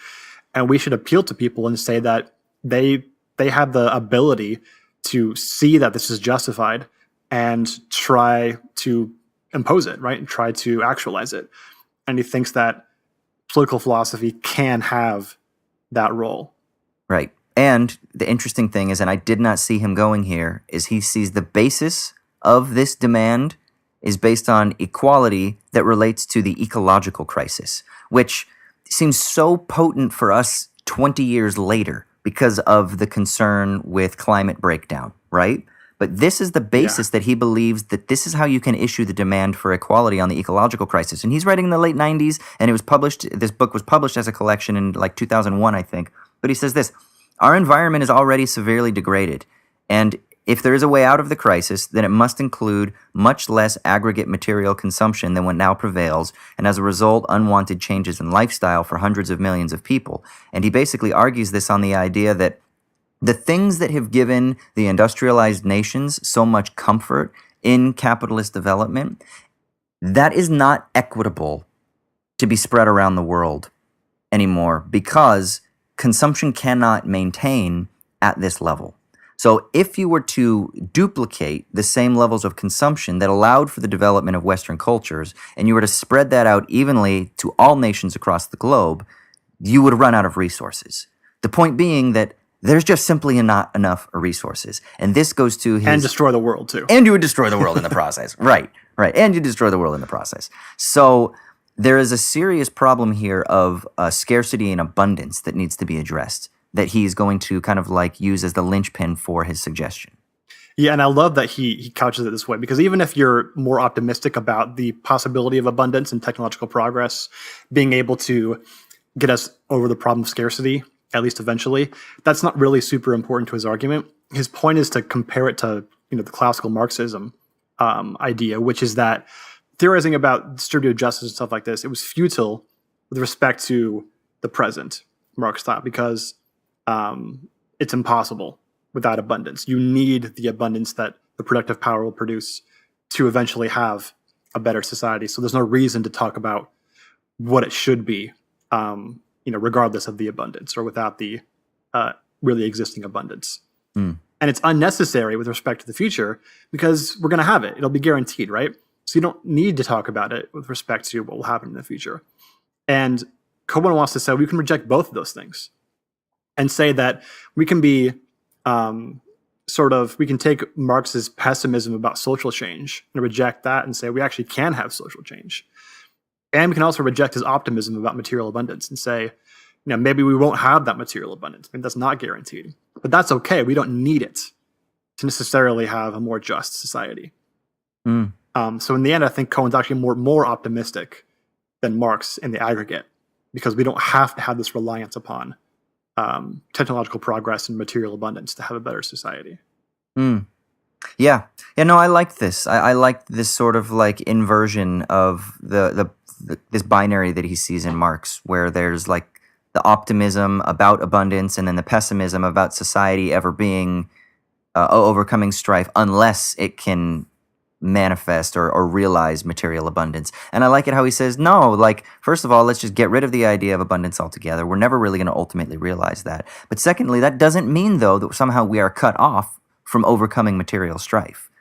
and we should appeal to people and say that they have the ability to see that this is justified and try to impose it, right? And try to actualize it. And he thinks that political philosophy can have that role. Right. And the interesting thing is, and I did not see him going here, is he sees the basis of this demand is based on equality that relates to the ecological crisis, which seems so potent for us 20 years later because of the concern with climate breakdown, right? But this is the basis that he believes that this is how you can issue the demand for equality on the ecological crisis. And he's writing in the late 90s, and this book was published as a collection in like 2001, I think. But he says this: our environment is already severely degraded, and if there is a way out of the crisis, then it must include much less aggregate material consumption than what now prevails, and as a result, unwanted changes in lifestyle for hundreds of millions of people. And he basically argues this on the idea that the things that have given the industrialized nations so much comfort in capitalist development, that is not equitable to be spread around the world anymore, because consumption cannot maintain at this level. So if you were to duplicate the same levels of consumption that allowed for the development of Western cultures, and you were to spread that out evenly to all nations across the globe, you would run out of resources. The point being that there's just simply not enough resources. And this goes to his... And destroy the world, too. And you would destroy the world in the process. Right. And you destroy the world in the process. So there is a serious problem here of scarcity and abundance that needs to be addressed, that he's going to kind of like use as the linchpin for his suggestion. Yeah, and I love that he couches it this way, because even if you're more optimistic about the possibility of abundance and technological progress being able to get us over the problem of scarcity, at least eventually, that's not really super important to his argument. His point is to compare it to the classical Marxism idea, which is that theorizing about distributive justice and stuff like this, it was futile with respect to the present, Marx thought, because it's impossible without abundance. You need the abundance that the productive power will produce to eventually have a better society. So there's no reason to talk about what it should be, regardless of the abundance or without the really existing abundance. And it's unnecessary with respect to the future because we're going to have it. It'll be guaranteed, right? So you don't need to talk about it with respect to what will happen in the future. And Cohen wants to say we can reject both of those things and say that we can be we can take Marx's pessimism about social change and reject that and say we actually can have social change. And we can also reject his optimism about material abundance and say, maybe we won't have that material abundance. I mean, that's not guaranteed. But that's okay. We don't need it to necessarily have a more just society. So in the end, I think Cohen's actually more optimistic than Marx in the aggregate, because we don't have to have this reliance upon technological progress and material abundance to have a better society. Yeah. No, I like this. I like this sort of like inversion of this binary that he sees in Marx, where there's like the optimism about abundance and then the pessimism about society ever being overcoming strife unless it can manifest or realize material abundance. And I like it how he says, no, like, first of all, let's just get rid of the idea of abundance altogether. We're never really going to ultimately realize that. But secondly, that doesn't mean, though, that somehow we are cut off from overcoming material strife.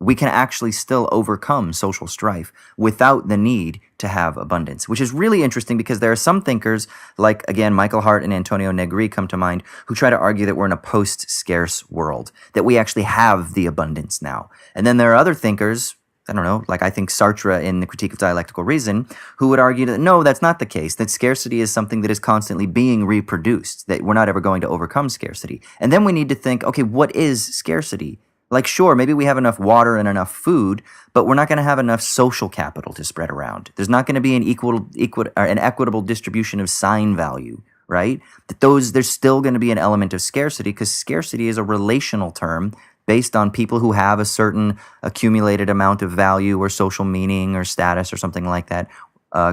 We can actually still overcome social strife without the need to have abundance, which is really interesting because there are some thinkers, like, again, Michael Hart and Antonio Negri come to mind, who try to argue that we're in a post-scarce world, that we actually have the abundance now. And then there are other thinkers, I don't know, like I think Sartre in The Critique of Dialectical Reason, who would argue that no, that's not the case, that scarcity is something that is constantly being reproduced, that we're not ever going to overcome scarcity. And then we need to think, okay, what is scarcity? Like, sure, maybe we have enough water and enough food, but we're not going to have enough social capital to spread around. There's not going to be an equitable distribution of sign value, right? There's still going to be an element of scarcity, because scarcity is a relational term based on people who have a certain accumulated amount of value or social meaning or status or something like that,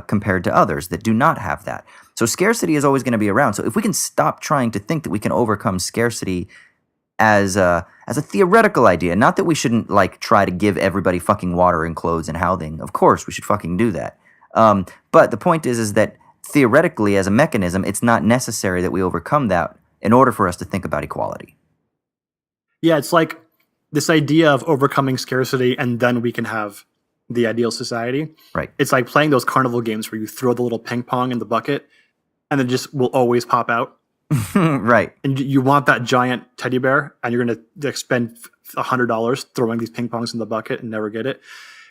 compared to others that do not have that. So scarcity is always going to be around. So if we can stop trying to think that we can overcome scarcity as a theoretical idea, not that we shouldn't like try to give everybody fucking water and clothes and housing. Of course, we should fucking do that. But the point is that theoretically, as a mechanism, it's not necessary that we overcome that in order for us to think about equality. Yeah, it's like this idea of overcoming scarcity and then we can have the ideal society. Right. It's like playing those carnival games where you throw the little ping pong in the bucket and it just will always pop out. Right. And you want that giant teddy bear, and you're going to spend $100 throwing these ping pongs in the bucket and never get it.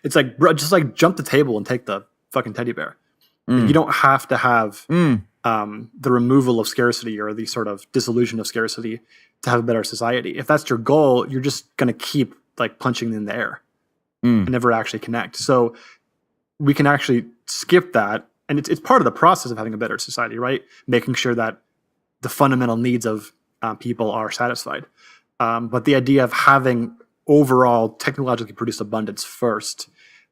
It's like, bro, just like jump the table and take the fucking teddy bear. You don't have to have the removal of scarcity or the sort of dissolution of scarcity to have a better society. If that's your goal, you're just going to keep like punching in the air and never actually connect. So we can actually skip that. And it's part of the process of having a better society, right? Making sure that the fundamental needs of people are satisfied. But the idea of having overall technologically produced abundance first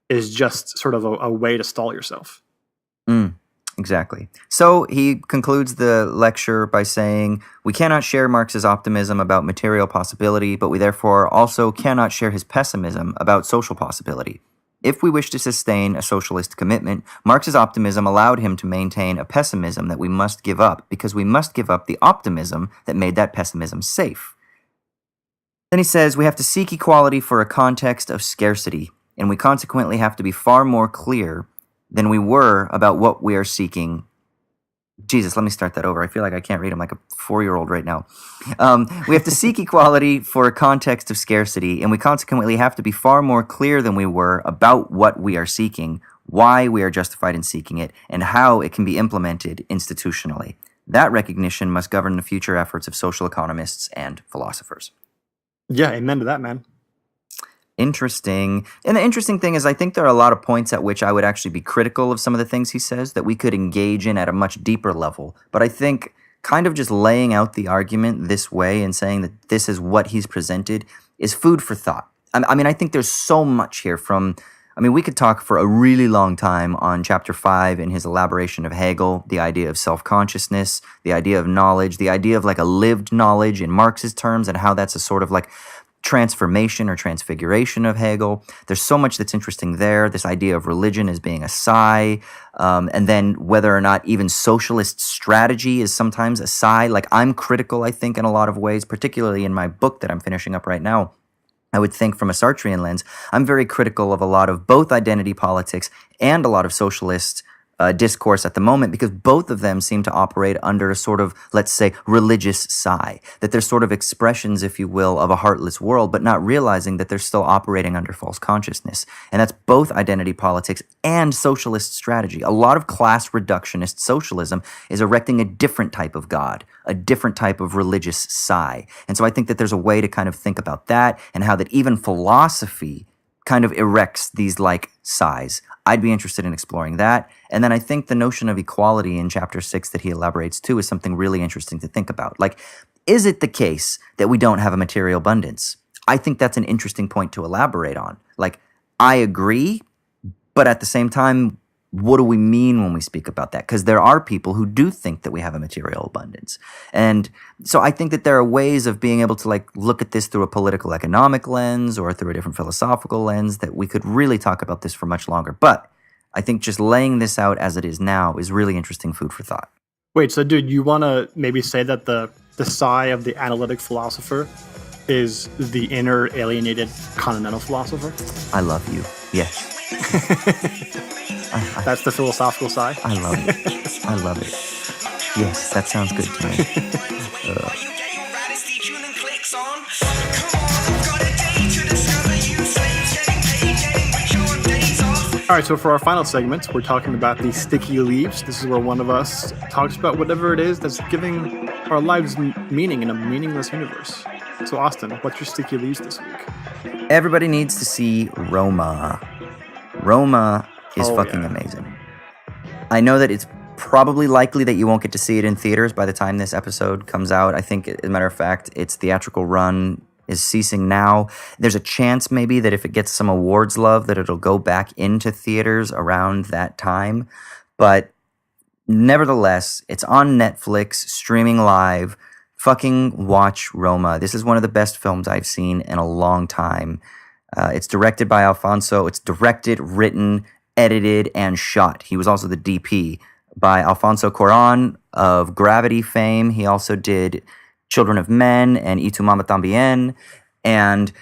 is just sort of a way to stall yourself. Exactly. So he concludes the lecture by saying, we cannot share Marx's optimism about material possibility, but we therefore also cannot share his pessimism about social possibility. If we wish to sustain a socialist commitment, Marx's optimism allowed him to maintain a pessimism that we must give up, because we must give up the optimism that made that pessimism safe. Then he says, we have to seek equality for a context of scarcity, and we consequently have to be far more clear than we were about what we are seeking Jesus, let me start that over. I feel like I can't read. I'm like a 4-year-old right now. We have to seek equality for a context of scarcity, and we consequently have to be far more clear than we were about what we are seeking, why we are justified in seeking it, and how it can be implemented institutionally. That recognition must govern the future efforts of social economists and philosophers. Yeah, amen to that, man. Interesting. And the interesting thing is, I think there are a lot of points at which I would actually be critical of some of the things he says that we could engage in at a much deeper level. But I think kind of just laying out the argument this way and saying that this is what he's presented is food for thought. I mean, I think there's so much here we could talk for a really long time on chapter 5 in his elaboration of Hegel, the idea of self-consciousness, the idea of knowledge, the idea of like a lived knowledge in Marx's terms and how that's a sort of like transformation or transfiguration of Hegel. There's so much that's interesting there. This idea of religion as being a sigh, and then whether or not even socialist strategy is sometimes a sigh. Like I'm critical, I think, in a lot of ways, particularly in my book that I'm finishing up right now. I would think from a Sartrean lens, I'm very critical of a lot of both identity politics and a lot of socialist discourse at the moment, because both of them seem to operate under a sort of, let's say, religious sigh, that they're sort of expressions, if you will, of a heartless world, but not realizing that they're still operating under false consciousness. And that's both identity politics and socialist strategy. A lot of class reductionist socialism is erecting a different type of God, a different type of religious sigh. And so I think that there's a way to kind of think about that and how that even philosophy kind of erects these like sighs. I'd be interested in exploring that. And then I think the notion of equality in chapter 6 that he elaborates too is something really interesting to think about. Like, is it the case that we don't have a material abundance? I think that's an interesting point to elaborate on. Like, I agree, but at the same time, what do we mean when we speak about that? Because there are people who do think that we have a material abundance. And so I think that there are ways of being able to like look at this through a political economic lens or through a different philosophical lens that we could really talk about this for much longer. But I think just laying this out as it is now is really interesting food for thought. Wait, so dude, you want to maybe say that the sigh of the analytic philosopher is the inner alienated continental philosopher? I love you. Yes. That's the philosophical sigh? I love it. I love it. Yes, that sounds good to me. All right, so for our final segment, we're talking about the sticky leaves. This is where one of us talks about whatever it is that's giving our lives meaning in a meaningless universe. So Austin, what's your sticky leaves this week? Everybody needs to see Roma. Roma is fucking amazing. I know that it's probably likely that you won't get to see it in theaters by the time this episode comes out. I think, as a matter of fact, its theatrical run is ceasing now. There's a chance maybe that if it gets some awards love that it'll go back into theaters around that time. But nevertheless, it's on Netflix, streaming live. Fucking watch Roma. This is one of the best films I've seen in a long time. It's directed by Alfonso. It's directed, written, edited, and shot. He was also the DP by Alfonso Cuarón of Gravity fame. He also did Children of Men and Y Tu Mama Tambien. And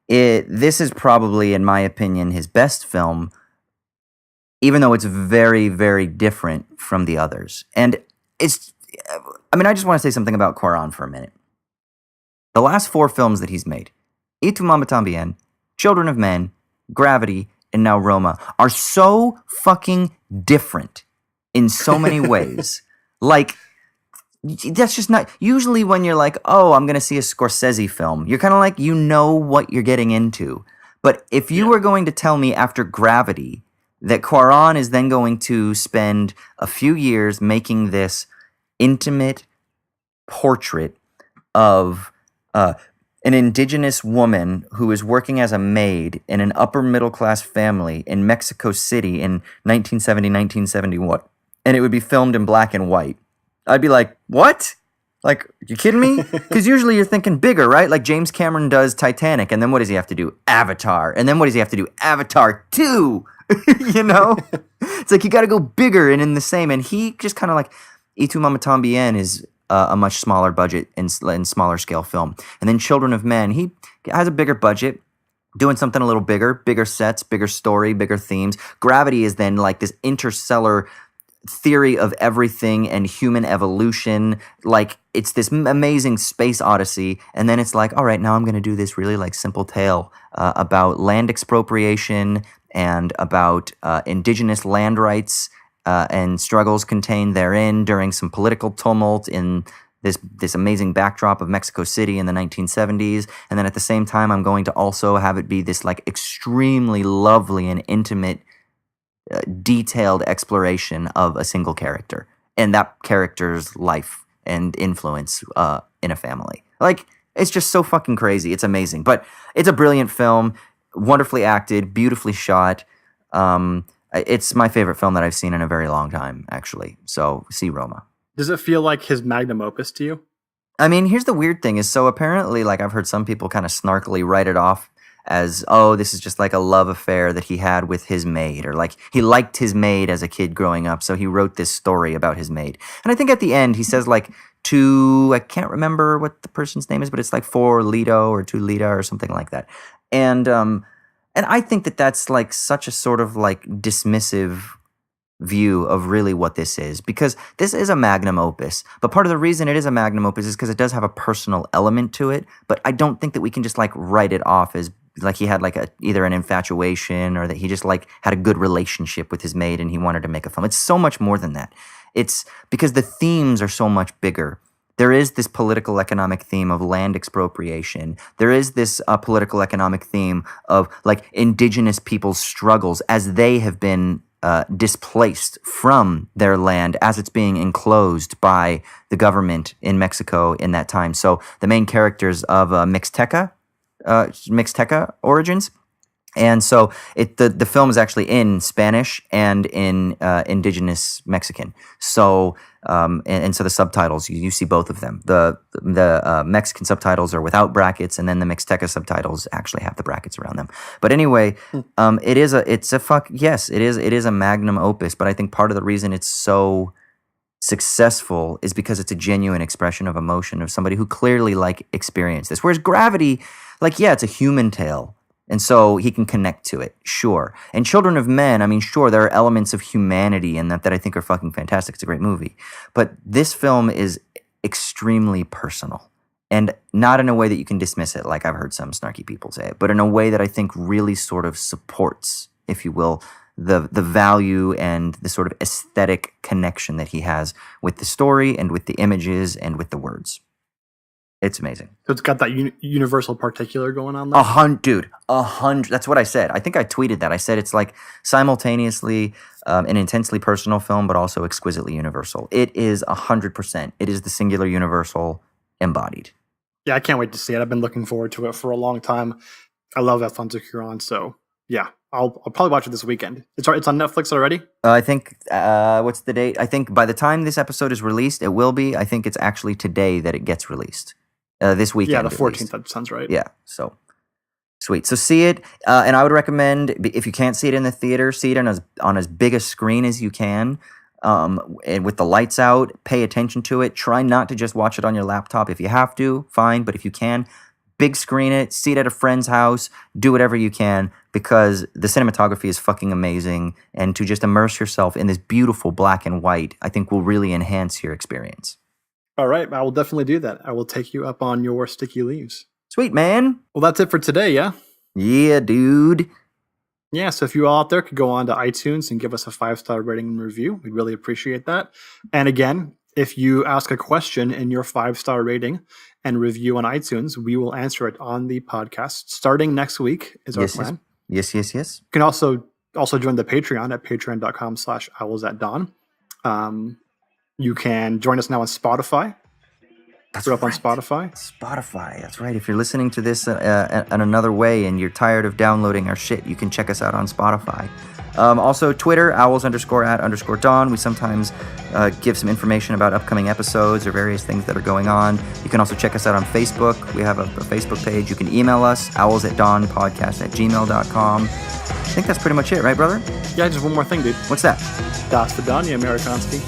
this is probably, in my opinion, his best film, even though it's very, very different from the others. And I just want to say something about Cuarón for a minute. The last 4 films that he's made, Y Tu Mama Tambien, Children of Men, Gravity, and now Roma, are so fucking different in so many ways. Like, that's just not... Usually when you're like, oh, I'm going to see a Scorsese film, you're kind of like, you know what you're getting into. But if you were going to tell me after Gravity that Cuarón is then going to spend a few years making this intimate portrait of an indigenous woman who is working as a maid in an upper middle class family in Mexico City in 1970, 1971, and it would be filmed in black and white, I'd be like, what? Like, you kidding me? Because usually you're thinking bigger, right? Like James Cameron does Titanic, and then what does he have to do? Avatar. And then what does he have to do? Avatar 2. You know? It's like you got to go bigger and in the same. And he just kind of like, Y Tu Mama Tambien is a much smaller budget and smaller scale film. And then Children of Men, he has a bigger budget, doing something a little bigger sets, bigger story, bigger themes. Gravity is then like this interstellar theory of everything and human evolution. Like, it's this amazing space odyssey, and then it's like, all right, now I'm going to do this really like simple tale about land expropriation and about indigenous land rights and struggles contained therein during some political tumult in this amazing backdrop of Mexico City in the 1970s. And then at the same time, I'm going to also have it be this like extremely lovely and intimate, detailed exploration of a single character and that character's life and influence in a family. Like, it's just so fucking crazy. It's amazing. But it's a brilliant film, wonderfully acted, beautifully shot. It's my favorite film that I've seen in a very long time, actually. So, see Roma. Does it feel like his magnum opus to you? I mean, here's the weird thing is, so apparently, like, I've heard some people kind of snarkily write it off as, oh, this is just like a love affair that he had with his maid, or like he liked his maid as a kid growing up, so he wrote this story about his maid. And I think at the end he says like I can't remember what the person's name is, but it's like for Leto or to Lita or something like that. And I think that that's like such a sort of like dismissive view of really what this is, because this is a magnum opus, but part of the reason it is a magnum opus is because it does have a personal element to it. But I don't think that we can just like write it off as like he had like either an infatuation or that he just like had a good relationship with his maid and he wanted to make a film. It's so much more than that. It's because the themes are so much bigger. There is this political economic theme of land expropriation. There is this political economic theme of like indigenous people's struggles as they have been displaced from their land as it's being enclosed by the government in Mexico in that time. So the main characters of Mixteca origins. And so the film is actually in Spanish and in indigenous Mexican. So and so the subtitles, you see both of them. The Mexican subtitles are without brackets, and then the Mixteca subtitles actually have the brackets around them. But anyway, it is a magnum opus. But I think part of the reason it's so successful is because it's a genuine expression of emotion of somebody who clearly like experienced this. Whereas Gravity, like, yeah, it's a human tale. And so he can connect to it, sure. And Children of Men, I mean, sure, there are elements of humanity in that I think are fucking fantastic. It's a great movie. But this film is extremely personal. And not in a way that you can dismiss it, like I've heard some snarky people say it, but in a way that I think really sort of supports, if you will, the value and the sort of aesthetic connection that he has with the story and with the images and with the words. It's amazing. So it's got that universal particular going on there? 100. That's what I said. I think I tweeted that. I said it's like simultaneously an intensely personal film, but also exquisitely universal. It is 100%. It is the singular universal embodied. Yeah, I can't wait to see it. I've been looking forward to it for a long time. I love Alfonso Cuarón, so yeah, I'll probably watch it this weekend. It's on Netflix already? I think, what's the date? I think by the time this episode is released, it will be. I think it's actually today that it gets released. This weekend. Yeah, the 14th, that sounds right. Yeah, so sweet. So see it, and I would recommend, if you can't see it in the theater, see it on as big a screen as you can, and with the lights out. Pay attention to it. Try not to just watch it on your laptop. If you have to, fine, but if you can, big screen it, see it at a friend's house, do whatever you can, because the cinematography is fucking amazing, and to just immerse yourself in this beautiful black and white, I think will really enhance your experience. All right, I will definitely do that. I will take you up on your sticky leaves. Sweet, man. Well, that's it for today, yeah? Yeah, dude. Yeah, so if you all out there could go on to iTunes and give us a 5-star rating and review, we'd really appreciate that. And again, if you ask a question in your 5-star rating and review on iTunes, we will answer it on the podcast starting next week is our plan. Yes. You can also join the Patreon at patreon.com/owlsatdawn. You can join us now on Spotify. That's We're up right. on Spotify. Spotify, that's right. If you're listening to this in another way and you're tired of downloading our shit, you can check us out on Spotify. Also, Twitter, owls_at_dawn. We sometimes give some information about upcoming episodes or various things that are going on. You can also check us out on Facebook. We have a Facebook page. You can email us, owlsatdawnpodcast@gmail.com. I think that's pretty much it, right, brother? Yeah, just one more thing, dude. What's that? Das Vidania, Amerikanski.